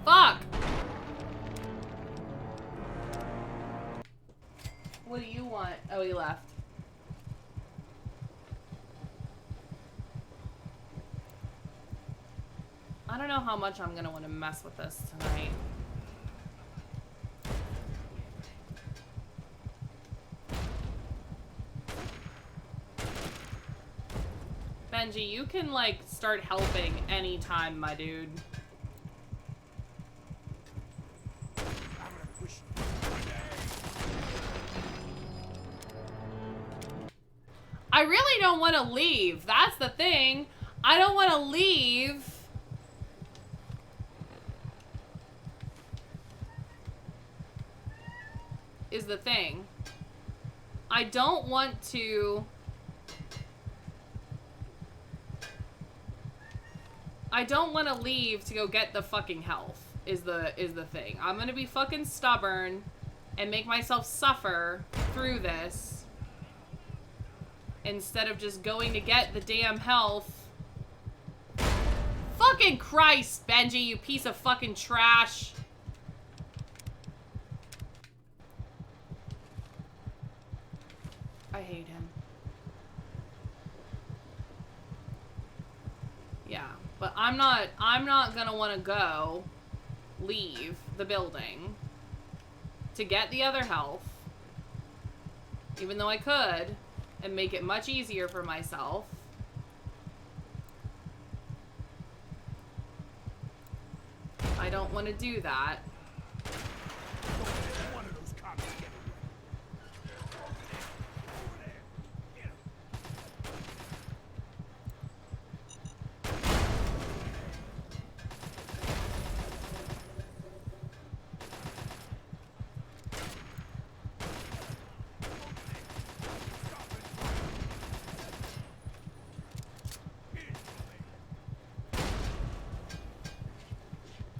Fuck! What do you want? Oh, he left. I don't know how much I'm gonna want to mess with this tonight. Benji, you can, like, start helping anytime, my dude. I really don't want to leave. That's the thing. I don't want to leave. Is the thing. I don't want to... I don't want to leave to go get the fucking health, is the thing. I'm gonna be fucking stubborn and make myself suffer through this instead of just going to get the damn health. Fucking Christ, Benji, you piece of fucking trash. I hate him. Yeah, but I'm not gonna want to leave the building to get the other health, even though I could, and make it much easier for myself. I don't want to do that.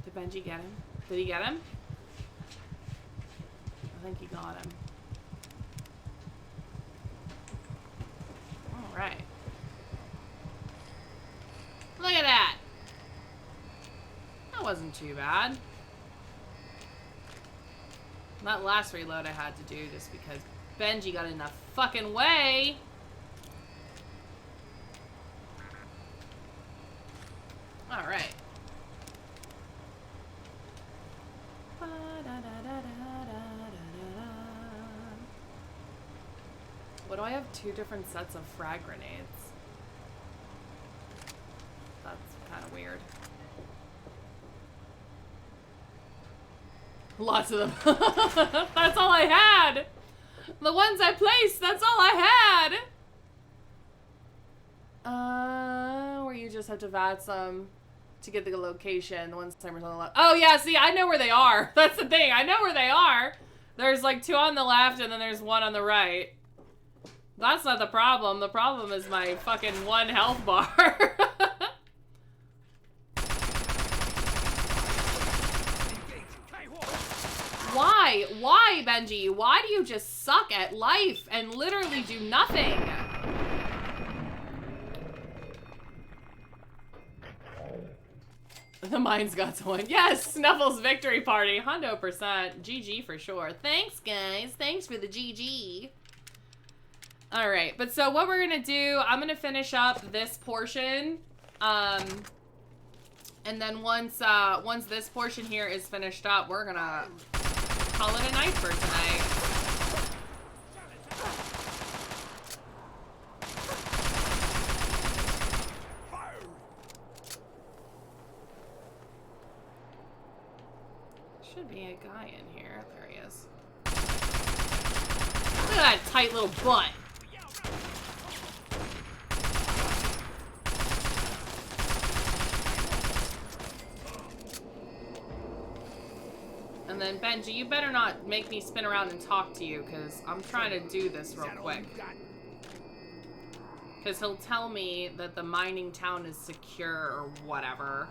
Did Benji get him? Did he get him? I think he got him. Alright. Look at that! That wasn't too bad. That last reload I had to do just because Benji got in the fucking way! Alright. What do I have? 2 different sets of frag grenades. That's kind of weird. Lots of them. That's all I had! The ones I placed, that's all I had! Where you just have to VAT some to get the location. The ones timers on the left. Oh yeah, see, I know where they are. That's the thing. I know where they are. There's like 2 on the left and then there's 1 on the right. That's not the problem. The problem is my fucking 1 health bar. Why? Why, Benji? Why do you just suck at life and literally do nothing? The mine's got to win. Yes, Snuffles victory party, 100%. GG for sure. Thanks, guys. Thanks for the GG. All right, but so what we're gonna do, I'm gonna finish up this portion, and then once this portion here is finished up, we're gonna call it a night for tonight. Should be a guy in here. There he is. Look at that tight little butt. And then Benji, you better not make me spin around and talk to you, because I'm trying to do this real quick. Because he'll tell me that the mining town is secure or whatever.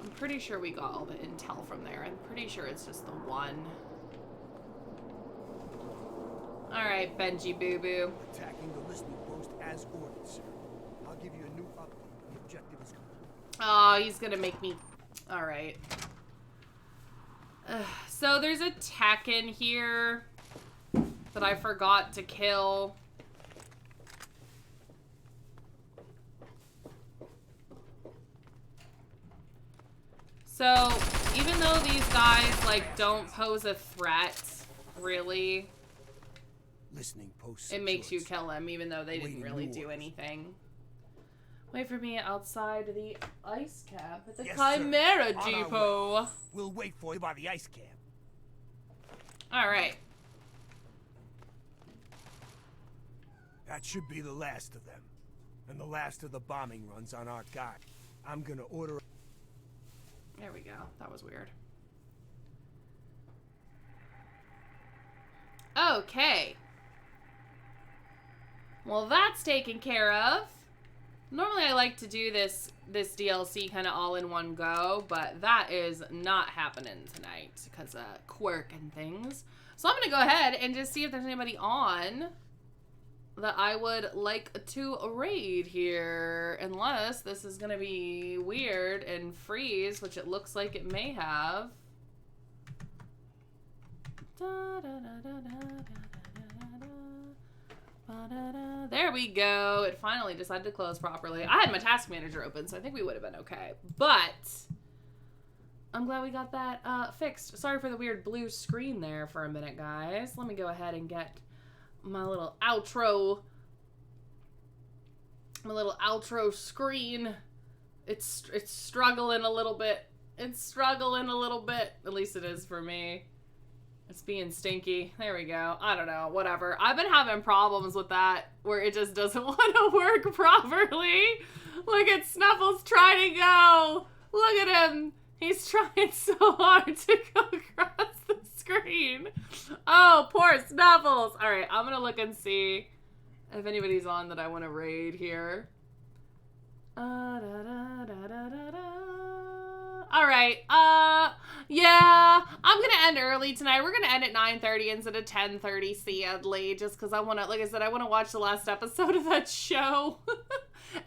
I'm pretty sure we got all the intel from there. I'm pretty sure it's just the one. Alright, Benji Boo Boo. Attacking the listening post as ordered, sir. I'll give you a new update. The objective is complete. Oh, he's gonna make me... Alright. So there's a tech in here that I forgot to kill. So, even though these guys, like, don't pose a threat, really, Listening post. it makes you kill them, even though they didn't really do anything. Wait for me outside the ice cap at the Yes, Chimera sir. On our Depot. We'll wait for you by the ice camp. Alright. That should be the last of them. And the last of the bombing runs on our guy. I'm gonna order... There we go. That was weird. Okay. Well, that's taken care of. Normally, I like to do this DLC kind of all in one go, but that is not happening tonight because of quirk and things. So I'm going to go ahead and just see if there's anybody on that I would like to raid here. Unless this is going to be weird and freeze, which it looks like it may have. There we go. It finally decided to close properly. I had my task manager open, so I think we would have been okay. But I'm glad we got that fixed. Sorry for the weird blue screen there for a minute, guys. Let me go ahead and get my little outro. My little outro screen. It's struggling a little bit. It's struggling a little bit. At least it is for me. It's being stinky. There we go. I don't know. Whatever. I've been having problems with that where it just doesn't want to work properly. Look at Snuffles trying to go. Look at him. He's trying so hard to go across the screen. Oh, poor Snuffles. All right. I'm going to look and see if anybody's on that I want to raid here. All right. Yeah, I'm going to end early tonight. We're going to end at 9:30 instead of 10:30, sadly, just because I want to, like I said, I want to watch the last episode of that show.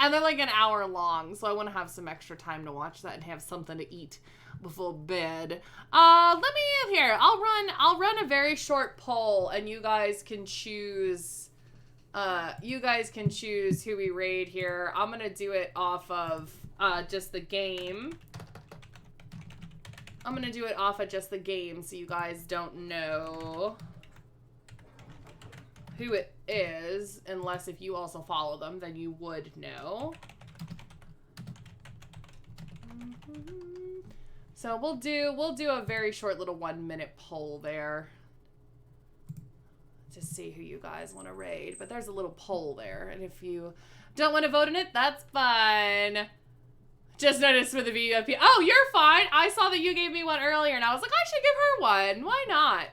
And they're like an hour long, so I want to have some extra time to watch that and have something to eat before bed. Let me here. I'll run a very short poll, and you guys can choose. You guys can choose who we raid here. I'm gonna do it off of just the game. I'm gonna do it off of just the game, so you guys don't know who it is, unless if you also follow them, then you would know. So we'll do a very short little 1-minute poll there to see who you guys want to raid. But there's a little poll there, and if you don't want to vote in it, that's fine. Just noticed for the VIP. Oh, you're fine. I saw that you gave me one earlier, and I was like, I should give her one. Why not?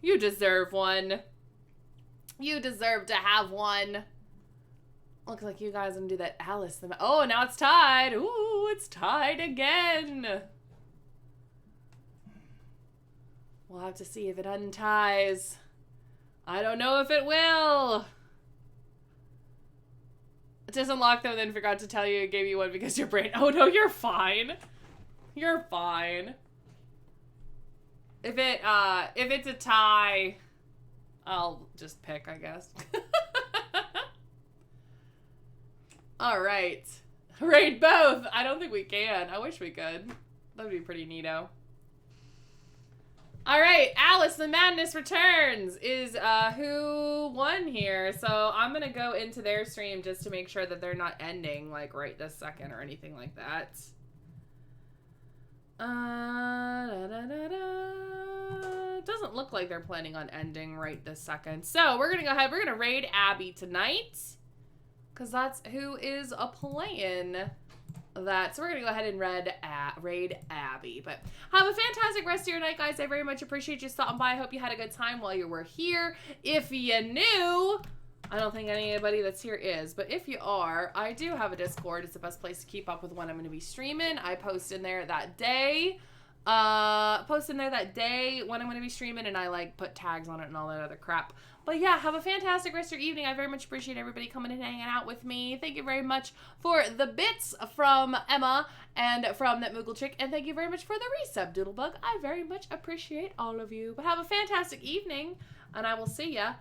You deserve one. You deserve to have one. Looks like you guys gonna do that Alice. Oh, now it's tied. Ooh, it's tied again. We'll have to see if it unties. I don't know if it will. It doesn't lock though, then forgot to tell you it gave you one because your brain. Oh no, you're fine. You're fine. If it's a tie, I'll just pick, I guess. All right. Raid both. I don't think we can. I wish we could. That'd be pretty neato. All right, Alice, the Madness returns is who won here. So I'm going to go into their stream just to make sure that they're not ending like right this second or anything like that. Doesn't look like they're planning on ending right this second. So we're going to go ahead. We're going to raid Abby tonight because that's who is playing that. So we're going to go ahead and raid Abby. But have a fantastic rest of your night, guys. I very much appreciate you stopping by. I hope you had a good time while you were here. If you knew, I don't think anybody that's here is, but if you are, I do have a Discord. It's the best place to keep up with when I'm going to be streaming. I post in there that day. When I'm going to be streaming, and I like put tags on it and all that other crap. But yeah, have a fantastic rest of your evening. I very much appreciate everybody coming and hanging out with me. Thank you very much for the bits from Emma and from that Moogle chick. And thank you very much for the resub, Doodlebug. I very much appreciate all of you. But have a fantastic evening, and I will see ya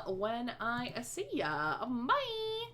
when I see ya. Bye!